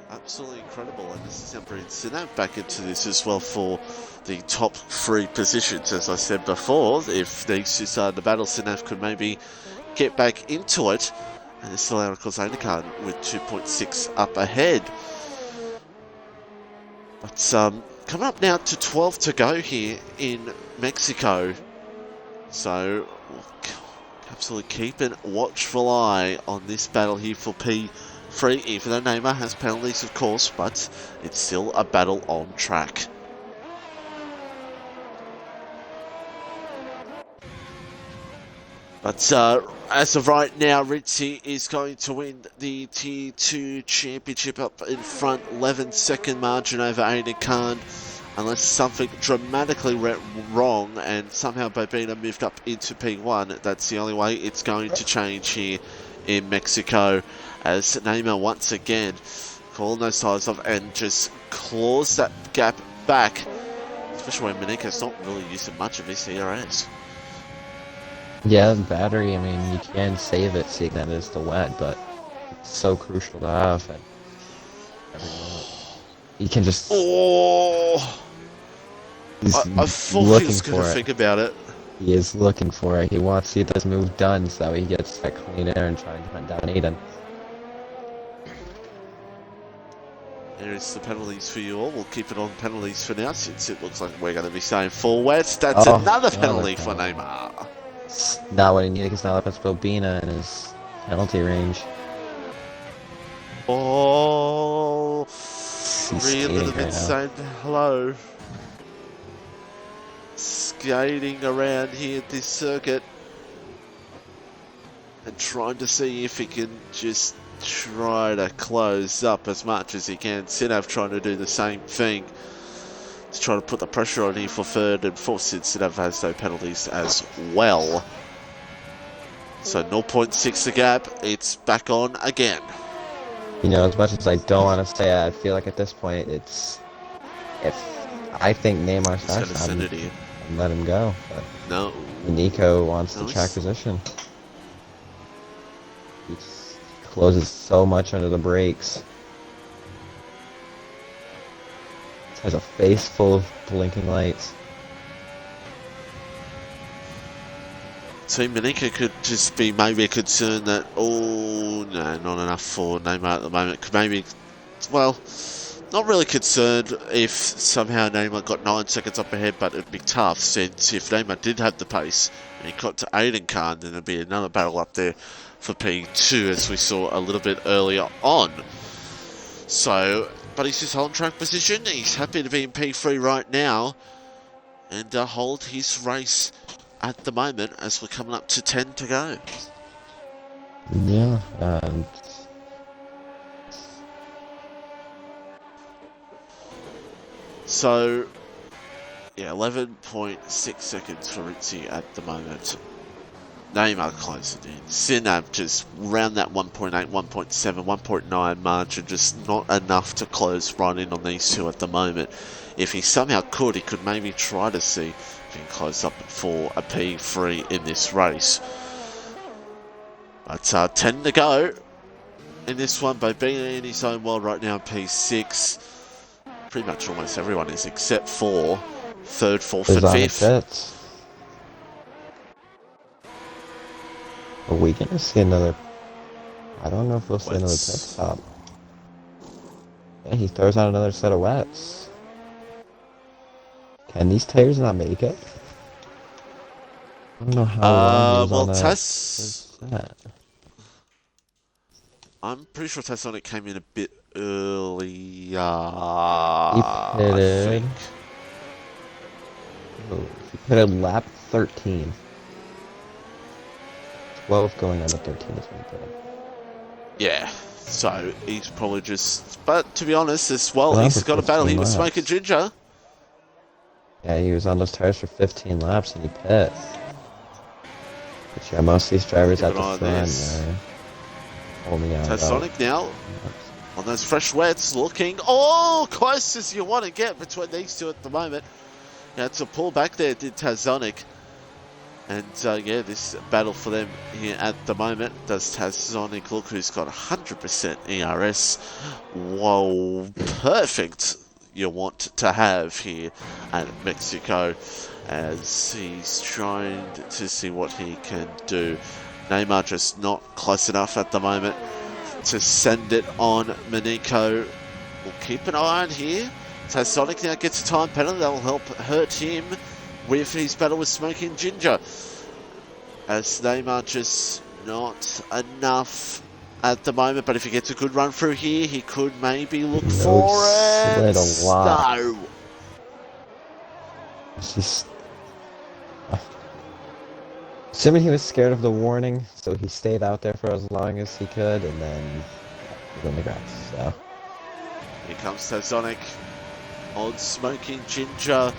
Absolutely incredible. And this is now bringing Sinab back into this as well for the top 3 positions. As I said before, if these two started the battle, Sinab could maybe get back into it. And it's still out, of course, Aiden with 2.6 up ahead. But coming up now to 12 to go here in Mexico. So we'll absolutely keep a watchful eye on this battle here for P3, even though Neymar has penalties, of course, but it's still a battle on track. But as of right now, Ritzy is going to win the Tier 2 championship up in front. 11-second margin over Aiden Khan. unless something dramatically went wrong and somehow Bobina moved up into P1. That's the only way it's going to change here in Mexico, as Neymar once again calling those tires off and just claws that gap back, especially when Manika's not really using much of his ERS. Yeah, the battery, I mean, you can save it seeing that it's the wet, but it's so crucial to have at every moment. You can just... Oh! I thought he was going to think about it. He is looking for it. He wants to see this move done so he gets that clean air and trying to hunt down Aiden. There's the penalties for you all. We'll keep it on penalties for now, since it looks like we're going to be saying full wets. That's another penalty for Neymar. It's not what he needed, because now that's Bobina in his penalty range. Oh, reeling them right inside. Hello. Skating around here at this circuit and trying to see if he can just try to close up as much as he can. Sinav trying to do the same thing to try to put the pressure on here for third and fourth, since Sinav has no penalties as well. So 0.6 the gap, it's back on again. You know, as much as I don't want to say, I feel like at this point it's... If I think Neymar's fast, I'm let him go. But no. Nico wants the track position. He closes so much under the brakes. Has a face full of blinking lights. Team Manika could just be maybe a concern that, oh no, not enough for Neymar at the moment. Could maybe, well, not really concerned if somehow Neymar got 9 seconds up ahead, but it'd be tough, since if Neymar did have the pace and he got to Aiden Khan, then there'd be another battle up there for P2, as we saw a little bit earlier on. So, but he's just holding track position. He's happy to be in P3 right now and hold his race at the moment, as we're coming up to 10 to go. Yeah, so, yeah, 11.6 seconds for Ritzy at the moment. Neymar closing in. Sinab just round that 1.8, 1.7, 1.9 margin, just not enough to close right in on these two at the moment. If he somehow could, he could maybe try to see if he can close up for a P3 in this race. But 10 to go in this one. Bobina in his own world right now in P6. Pretty much almost everyone is, except for third, fourth, and fifth. Are we going to see another... I don't know if we'll see another pit stop. Yeah, he throws out another set of wets. Can these tires not make it? I don't know how long well, on that. I'm pretty sure Tassonic came in a bit early. He pitted. I think. Oh, he pitted lap 13. 12 going on to 13 is when he pitted. Yeah, so he's probably just... But to be honest, as well, he's got a battle. He was smoking ginger. Yeah, he was on those tires for 15 laps and he pit. But yeah, most of these drivers at the front holding out. Tassonic now on those fresh wets, looking close as you want to get between these two at the moment. Yeah, it's a pull back there, did Tassonic. And yeah, this battle for them here at the moment. Does Tassonic look who's got 100% ERS? Whoa, perfect you want to have here at Mexico, as he's trying to see what he can do. Neymar just not close enough at the moment to send it on. Maniko will keep an eye on here. Tassonic now gets a time penalty that will help hurt him with his battle with Smoking Ginger, as Neymar just not enough at the moment. But if he gets a good run through here, he could maybe look for it. A lot. No. Assuming he was scared of the warning, so he stayed out there for as long as he could, and then he was on the grass. So here comes Tassonic. on Smoking Ginger.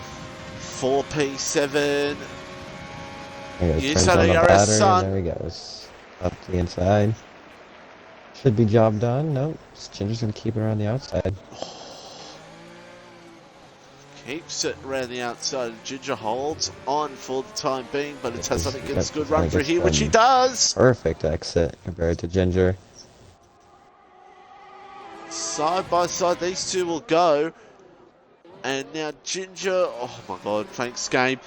4P7. Turns on the battery, and there he goes. Up to the inside. Should be job done. Nope. Ginger's gonna keep it around the outside. Keeps it around the outside. Ginger holds on for the time being, but it has something gets a good run for here, which he does. Perfect exit compared to Ginger. Side by side, these two will go. And now Ginger, oh my god, thanks game.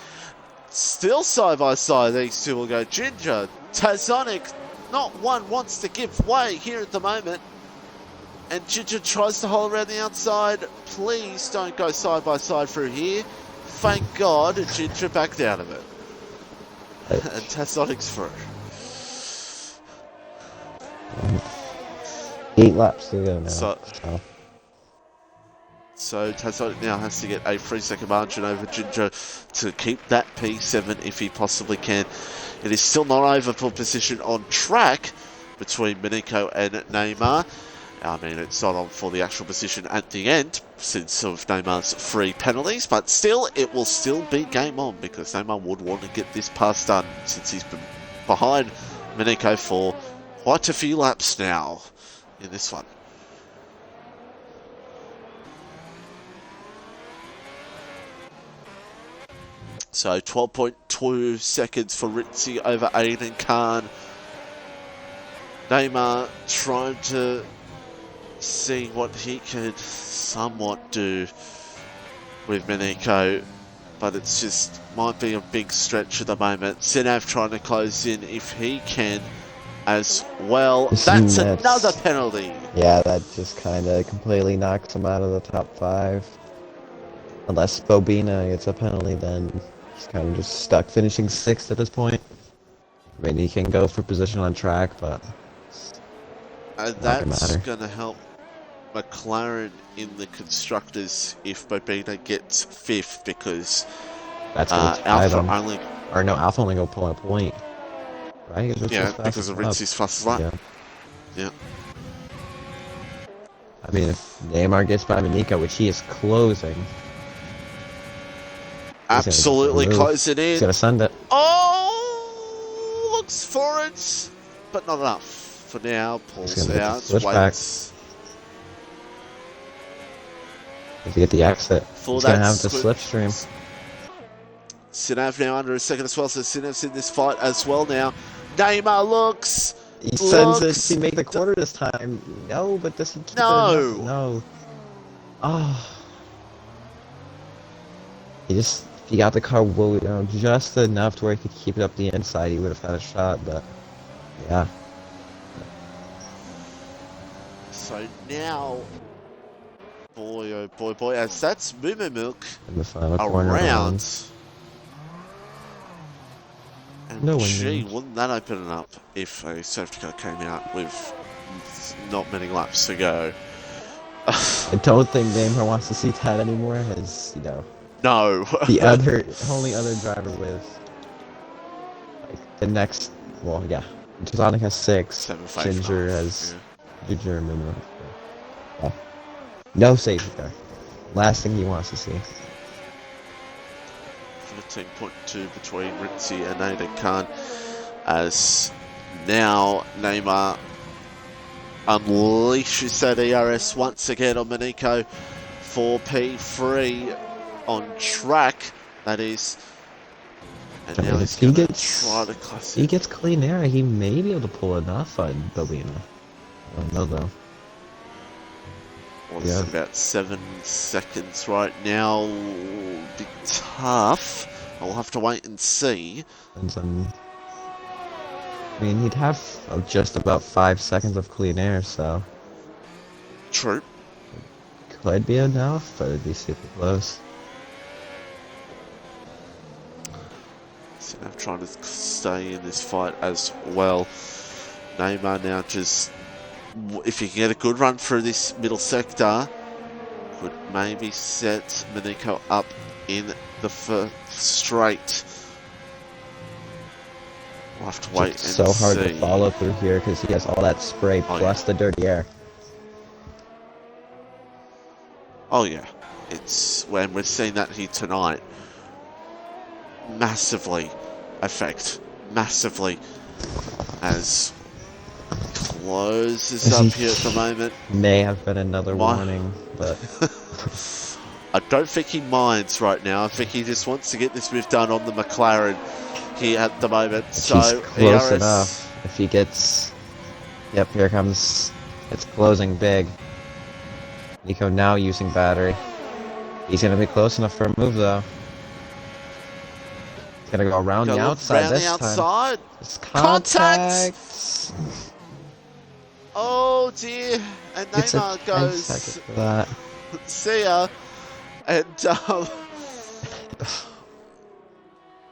Still side by side, these two will go. Ginger, Tazonic, not one wants to give way here at the moment. And Ginger tries to hold around the outside. Please don't go side by side through here. Thank God, Ginger backed out of it. And Tazonic's through. 8 laps to go now. So Tazonic now has to get a 3-second margin over Ginger to keep that P7 if he possibly can. It is still not over for position on track between Miniko and Neymar. I mean, it's not on for the actual position at the end since of Neymar's 3 penalties, but still, it will still be game on because Neymar would want to get this pass done since he's been behind Miniko for quite a few laps now in this one. So 12.2 seconds for Ritzy over Aiden Khan. Neymar trying to see what he could somewhat do with Miniko, but it's just might be a big stretch at the moment. Sinav trying to close in if he can as well. That's another penalty. Yeah, that just kind of completely knocks him out of the top 5. Unless Bobina gets a penalty, then he's kind of just stuck finishing 6th at this point. I mean, he can go for position on track, but that's going to help McLaren in the constructors if Bobina gets 5th, because that's Alpha only... Or no, Alpha only go pull a point. Right? Yeah, because of Ritzy's fastest lap. Yeah. I mean, if Neymar gets by Miniko, which he is closing. Absolutely closing in. He's gonna send it. Oh, looks for it, but not enough for now. Pulls out, waits. If you get the exit, he's gonna have the slipstream. Sinav now under a second as well, so Sinav's in this fight as well now. Neymar looks. He sends it. He made the quarter this time. No, but does he keep it? No. Oh. He got the car just enough to where he could keep it up the inside. He would have had a shot, but yeah. So now, boy, oh boy, boy, as that's Moo Milk in the final corner around. And no gee, wouldn't that open it up if a safety car came out with not many laps to go? I don't think Neymar wants to see that anymore, as no. The only other driver with the next, Tazonic has 6, Ginger has Ginger and Mimo. Yeah. No safety car. Last thing he wants to see. 15.2 between Ritzy and Aiden Khan, as now Neymar unleashes that ERS once again on Miniko for P3 on track, that is. And now if he gets clean air, he may be able to pull enough on Bobina. I don't know though. Well, it's about 7 seconds right now. Be tough. I'll have to wait and see. I mean, he'd have just about 5 seconds of clean air, so. True. Could be enough, but it'd be super close. Sinav trying to stay in this fight as well. Neymar now just, if he can get a good run through this middle sector, could maybe set Miniko up in the first straight. We'll have to wait and see. It's so hard to follow through here because he has all that spray plus the dirty air. Oh yeah. it's when we've seen that here tonight, massively massively, as closes up here at the moment. May have been another warning, but I don't think he minds right now. I think he just wants to get this move done on the McLaren here at the moment. So he's close ERS, enough. If he gets, yep, here comes. It's closing big. Nico now using battery. He's gonna be close enough for a move though. He's gonna go around the outside this time. It's contact. Oh dear, and Neymar goes. For that. See ya, and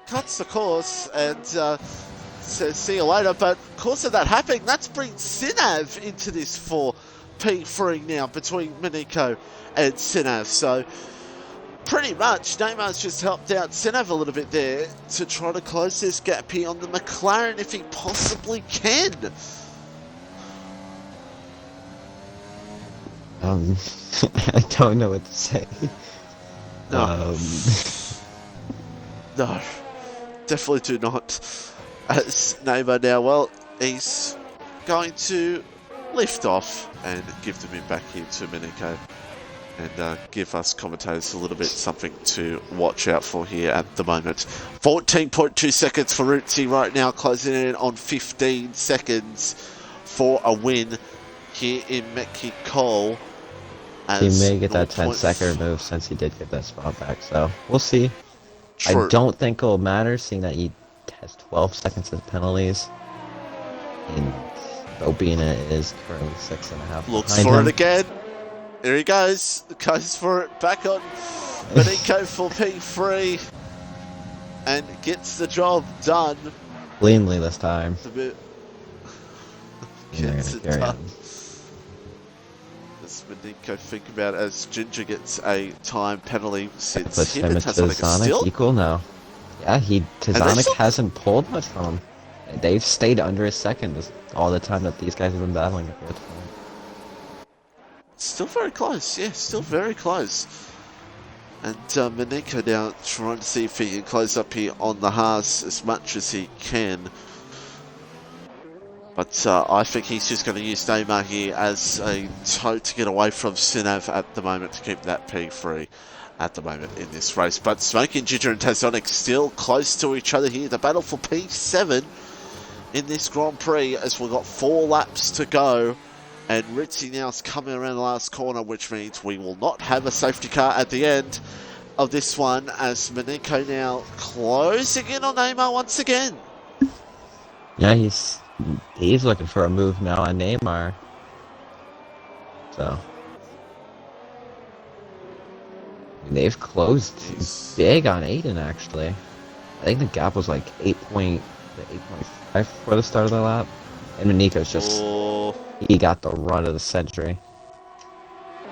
cuts the course and says see you later. But of course, of that happening, that's bringing Sinav into this for P3 now between Miniko and Sinav. So pretty much Neymar's just helped out Sinav a little bit there to try to close this gap here on the McLaren if he possibly can. I don't know what to say. No. No, definitely do not. As Neymar now, well, he's going to lift off and give the move back here to Miniko and give us commentators a little bit something to watch out for here at the moment. 14.2 seconds for Rutzi right now, closing in on 15 seconds for a win here in Mexico. He may get that 10-second move since he did get that spot back, so we'll see. True. I don't think it'll matter, seeing that he has 12 seconds of penalties. And Obina is currently 6.5. Looks for it again. Here he goes. Goes for it. Back on Miniko for P3. And gets the job done. Cleanly this time. A bit. And Gets it carry done. on. As Miniko think about it, as Ginger gets a time penalty since Puts him him and and Tazonic still. equal now. Yeah, Tazonic hasn't pulled much from him. They've stayed under a second all the time that these guys have been battling it for. Still very close, yeah, still very close. And Miniko now trying to see if he can close up here on the Haas as much as he can. But I think he's just going to use Neymar here as a toe to get away from Sinav at the moment to keep that P3 at the moment in this race. But Smoking Ginger and Tazonic still close to each other here. The battle for P7 in this Grand Prix as we've got 4 laps to go. And Ritzy now is coming around the last corner, which means we will not have a safety car at the end of this one, as Miniko now closing in on Neymar once again. Yeah, he's looking for a move now on Neymar. So they've closed big on Aiden actually. I think the gap was like 8.5 before the start of the lap. And Miniko's just he got the run of the century.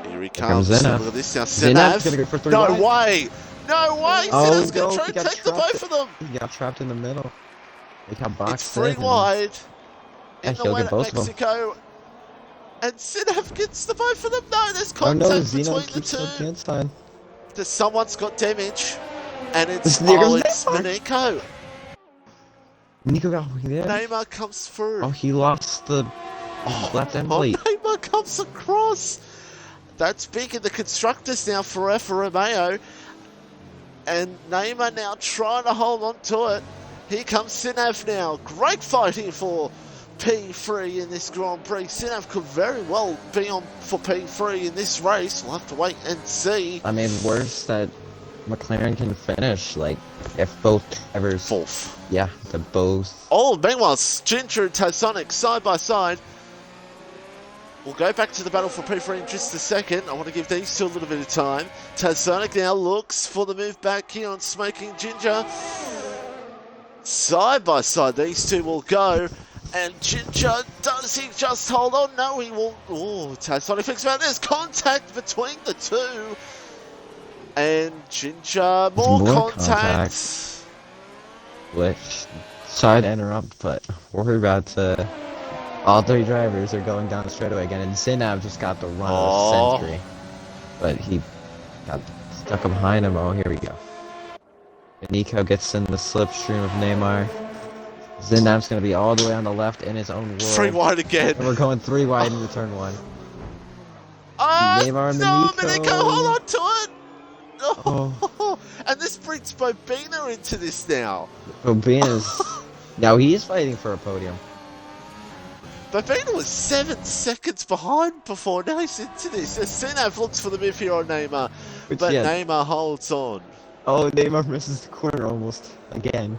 Here he comes. Look at this now. Zinav's gonna go for 3 no wide. way! No way! Oh, Zinav's gonna try and take the both of them! He got trapped in the middle. He got boxed It's 3 in. wide. Yeah, In the he'll way get at both of them. Mexico. And Sinav gets the both of them. No, there's Oh no, contact Zeno between the keeps up the two. inside. Someone's got damage. And it's It's Miniko. Nico got there. Neymar comes through. Oh, he lost the left end plate. Neymar comes across. That's big in the constructors now for Alfa Romeo. And Neymar now trying to hold on to it. Here comes Sinav now. Great fight here for P3 in this Grand Prix. Sinav could very well be on for P3 in this race. We'll have to wait and see. I mean, worse that McLaren can finish, like, if both drivers... 4th. Yeah, the both... Oh, meanwhile, Ginger and Tazonic side by side. We'll go back to the battle for P3 in just a second. I want to give these two a little bit of time. Tazonic now looks for the move back here on Smoking Ginger. Side by side, these two will go. And Ginger, does he just hold on? No, he won't. Oh, Tazonic thinks about this. Contact between the two. And Ginger, more contact. Which, sorry to interrupt, but we're about to... All 3 drivers are going down the straightaway again, and Zinav just got the run of the century. But he got stuck behind him. Oh, here we go. And Nico gets in the slipstream of Neymar. Zinav's going to be all the way on the left in his own world. 3 wide again. And we're going 3 wide into turn 1. Oh, Neymar and no, Nico. hold on to it. Oh. And this brings Bobina into this now. Bobina's... now he is fighting for a podium. Bobina was 7 seconds behind before. Now he's into this. As Sinav looks for the move here on Neymar, but yeah. Neymar holds on. Oh, Neymar misses the corner almost again.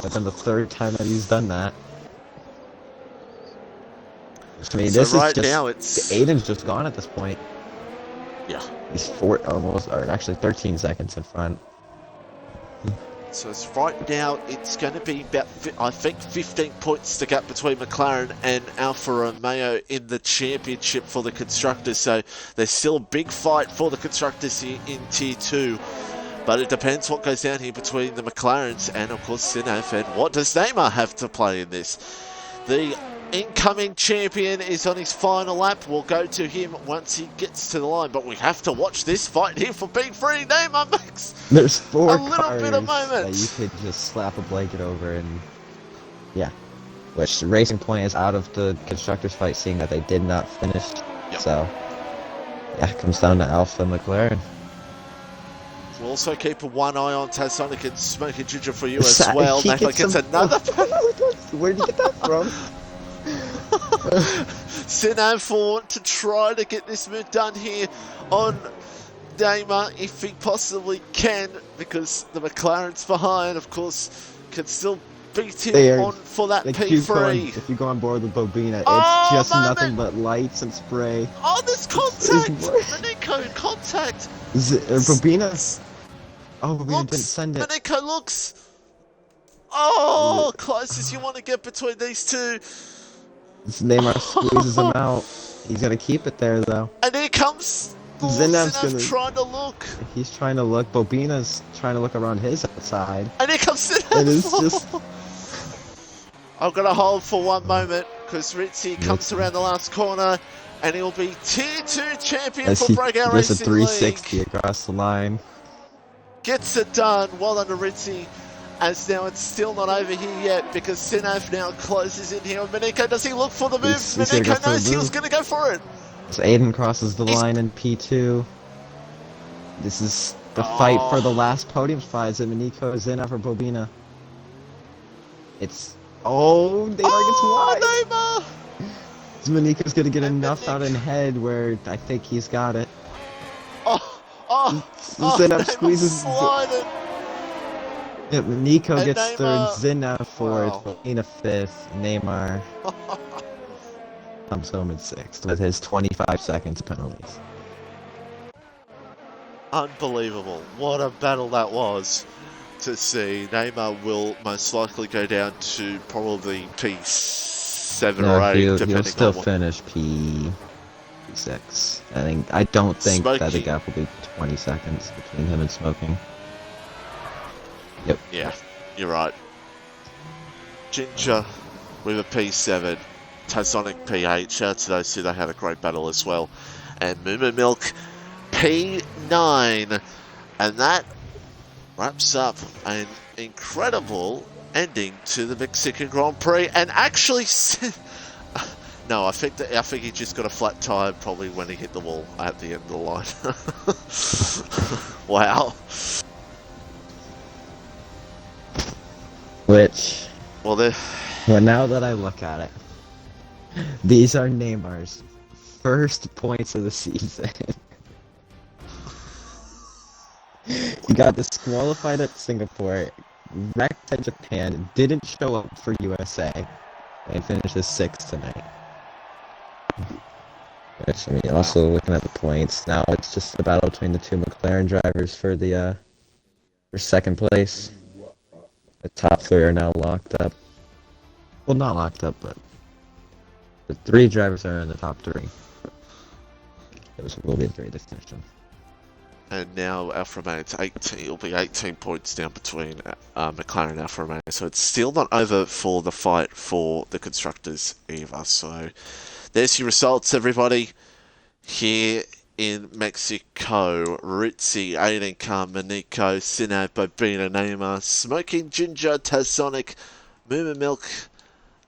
That's been the 3rd time that he's done that. I mean, So this right is just, now it's... Aiden's just gone at this point. Yeah. He's 4 almost, or actually 13 seconds in front. So it's right now, it's going to be about, I think, 15 points to gap between McLaren and Alfa Romeo in the championship for the Constructors. So there's still a big fight for the Constructors here in Tier 2. But it depends what goes down here between the McLarens and, of course, Sinaf. And what does Neymar have to play in this? The incoming champion is on his final lap. We'll go to him once he gets to the line. But we have to watch this fight here for being free. Neymar makes There's 4 a little bit of that moments. you could just slap a blanket over and... yeah. Which Racing Point is out of the Constructors fight, seeing that they did not finish. Yep. So, yeah, it comes down to Alfa McLaren. We'll also keep one eye on Tasonic and Smoky Ginger for you as well. Napa gets another... Where did you get that from? Sinav for to try to get this move done here on Neymar if he possibly can, because the McLaren's behind, of course, can still beat him on for that P3. If you go on board with Bobina, Oh, it's just moment. nothing but lights and spray. Oh, there's contact! Nico, contact! Bobina's... Oh, Bobina Looks, didn't send it. Nico looks... Oh, close as you want to get between these two. Neymar squeezes him out. He's gonna keep it there, though. And here comes Zinav's trying to look. He's trying to look. Bobina's trying to look around his side. And here comes Zinav. And it's just... I'm gonna hold for one moment, because Ritzy comes around the last corner, and he'll be Tier 2 champion for Breakout There's a Racing 360 League. across the line. Gets it done. Well done to Ritzy. As now it's still not over here yet, because Sinav now closes in here on Miniko. Does he look for the move? Miniko knows he was going to go for it. So Aiden crosses the line in P2. This is the fight for the last podium spot. Is it Miniko, Zinav, or Bobina? It's... Oh, Neymar gets wide! Neymar! Miniko's going to get enough out in head where I think he's got it. Zinav squeezes... Yeah, Nico gets Neymar, 3rd, Zinav 4th, wow. Bobina 5th, Neymar comes home in 6th with his 25 seconds penalties. Unbelievable. What a battle that was to see. Neymar will most likely go down to probably P7 or 8, depending he'll still on what... finish P6. I don't think that the gap will be 20 seconds between him and Smoking. Yep. Yeah, you're right. Ginger with a P7, Tasonic P8. Shout out to those two, they had a great battle as well. And Moo Milk P9. And that wraps up an incredible ending to the Mexican Grand Prix. And actually, no, I think he just got a flat tire probably when he hit the wall at the end of the line. Wow. Which, well, now that I look at it, these are Neymar's first points of the season. He got disqualified at Singapore, wrecked at Japan, didn't show up for USA, and finishes 6th tonight. Which, I mean, also looking at the points, now it's just a battle between the 2 McLaren drivers for the for 2nd place. The top 3 are now locked up. Well, not locked up, but the 3 drivers are in the top 3. Those will be the 3 definition. And now Alfa Romeo, it'll be 18 points down between McLaren and Alfa Romeo. So it's still not over for the fight for the Constructors either. So there's your results, everybody. Here in Mexico. Ritzy, Aiden Khan, Maniko, Sinad, Bobina, Neymar, Smoking Ginger, Tazonic, Moomer Milk,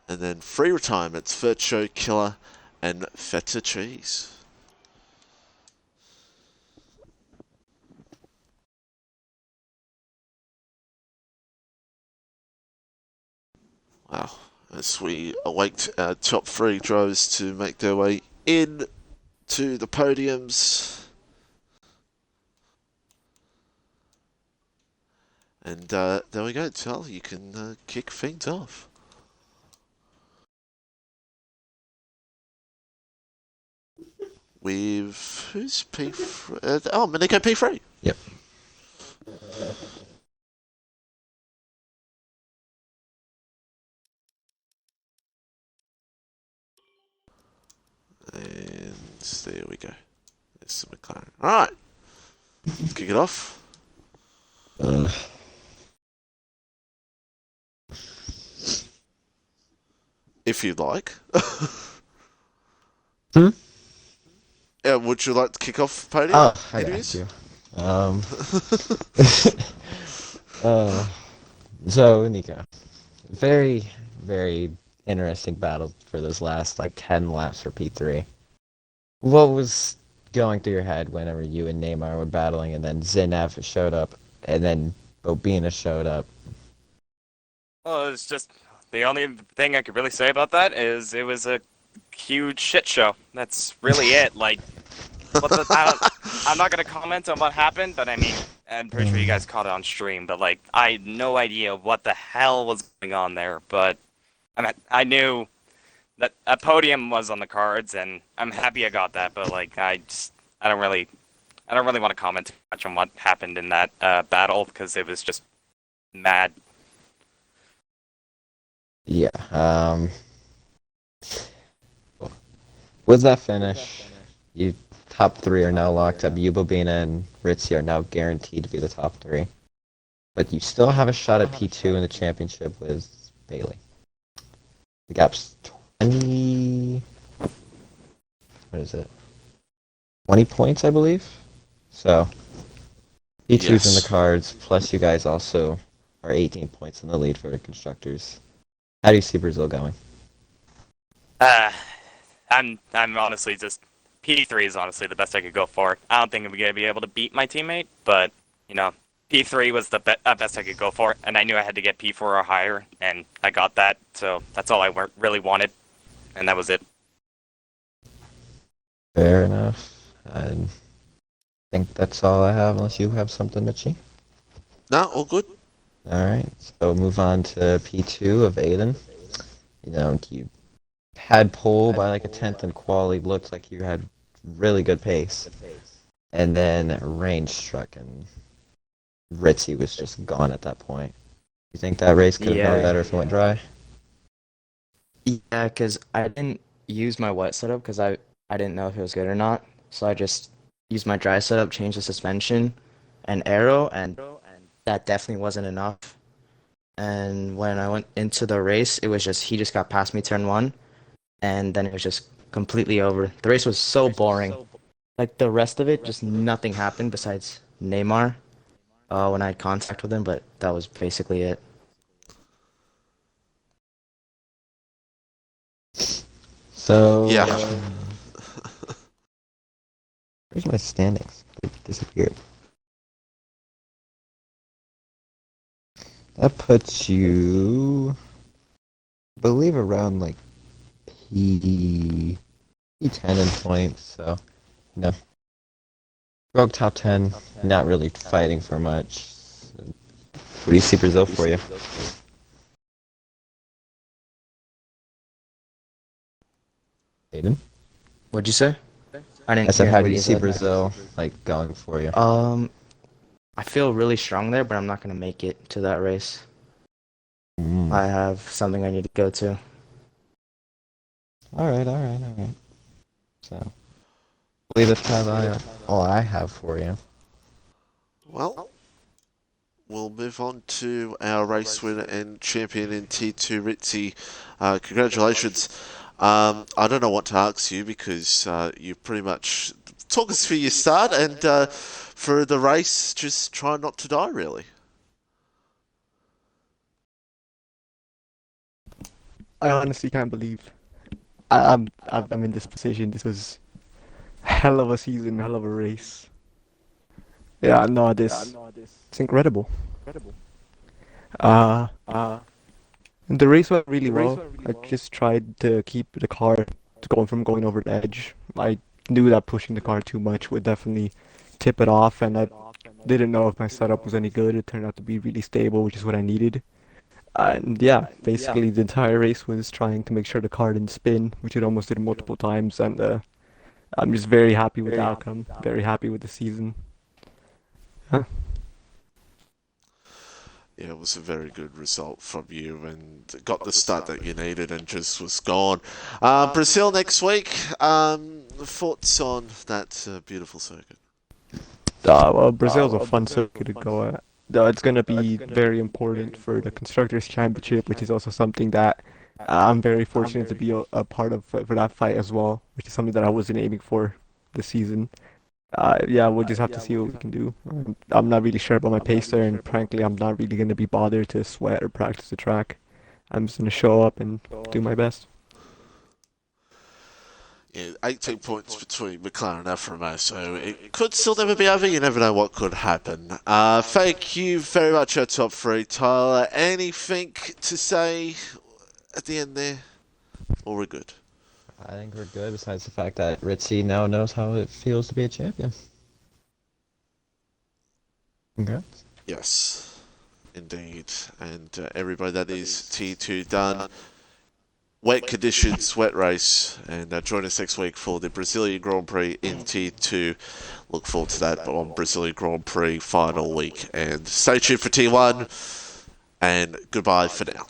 and then free retirements, Virtue, Killer, and Feta Cheese. Wow, as we await our top 3 drivers to make their way in to the podiums. And there we go, Tal, you can kick things off. With, who's P3? Oh, Maniko P3. Yep. And there we go. There's the McLaren. Alright. Let's kick it off. If you'd like. Yeah, would you like to kick off podium? Oh, I got you. So, Nico. Very, very interesting battle for those last, 10 laps for P3. What was going through your head whenever you and Neymar were battling, and then Zinaf showed up, and then Bobina showed up? Well, it's just the only thing I could really say about that is it was a huge shit show. That's really it. I'm not gonna comment on what happened, but I mean, I'm pretty sure you guys caught it on stream. But I had no idea what the hell was going on there. But I knew that a podium was on the cards, and I'm happy I got that. But I don't really want to comment too much on what happened in that battle because it was just mad. Yeah. With that finish, you top 3 are now locked up. You, Bobina, and Ritzy are now guaranteed to be the top 3. But you still have a shot at P2 in the championship with Bailey. The gap's 20... What is it? 20 points, I believe? So, P2's in the cards, plus you guys also are 18 points in the lead for the constructors. How do you see Brazil going? I'm honestly just P3 is honestly the best I could go for. I don't think I'm gonna be able to beat my teammate, but P3 was the best I could go for, and I knew I had to get P4 or higher, and I got that. So that's all I really wanted, and that was it. Fair enough. I think that's all I have, unless you have something, Mitchie. No, all good. Alright, so move on to P2 of Aiden. You had pole by a tenth in quali, looked like you had really good pace. And then rain struck and Ritzy was just gone at that point. You think that race could have gone better if it went dry? Yeah, because I didn't use my wet setup because I didn't know if it was good or not. So I just used my dry setup, changed the suspension and aero, and that definitely wasn't enough. And when I went into the race, it was just, he just got past me turn 1, and then it was just completely over. The race was so boring. The rest of it, just nothing happened besides Neymar when I had contact with him, but that was basically it. So... Yeah. Where's my standings? They disappeared. That puts you, I believe, around P10 in points. So, Rogue top 10, not really fighting for much. What do you see Brazil for you? Aiden? What'd you say? I said, hear how what do you you see said. Brazil going for you? I feel really strong there, but I'm not gonna make it to that race. I have something I need to go to. All right. So, I believe that's all I have for you. Well, we'll move on to our race winner and champion in T2, Ritzy. Congratulations. I don't know what to ask you because you pretty much talk us through your start and for the race, just try not to die, really. I honestly can't believe I'm in this position. This was hell of a season, hell of a race. Yeah, no, it's incredible. Uh, the race went really well. I just tried to keep the car going from going over the edge. I knew that pushing the car too much would definitely tip it off, and I didn't know if my setup was any good. It turned out to be really stable, which is what I needed. And yeah, basically the entire race was trying to make sure the car didn't spin, which it almost did multiple times, and I'm just very happy with the outcome, very happy with the season. Huh. Yeah, it was a very good result from you and got the start that you needed and just was gone. Brazil next week. Thoughts on that beautiful circuit? Well, Brazil's a fun circuit to go at. It's going to be very important for the Constructors' Championship, which is also something that I'm very fortunate to be a part of for that fight as well, which is something that I wasn't aiming for this season. Yeah, we'll just have to see what we can do. I'm not really sure about my pace there, and frankly, I'm not really going to be bothered to sweat or practice the track. I'm just going to show up and do my best. Yeah, 18 points between McLaren and Alfa Romeo, so it could still never be over. You never know what could happen. Thank you very much, our top three. Tyler, anything to say at the end there? Or we're good? I think we're good, besides the fact that Ritzy now knows how it feels to be a champion. Congrats. Yes, indeed. And everybody, that is T2 done. Wet conditions, wet race, and join us next week for the Brazilian Grand Prix in T2. Look forward to that on Brazilian Grand Prix final week. And stay tuned for T1, and goodbye for now.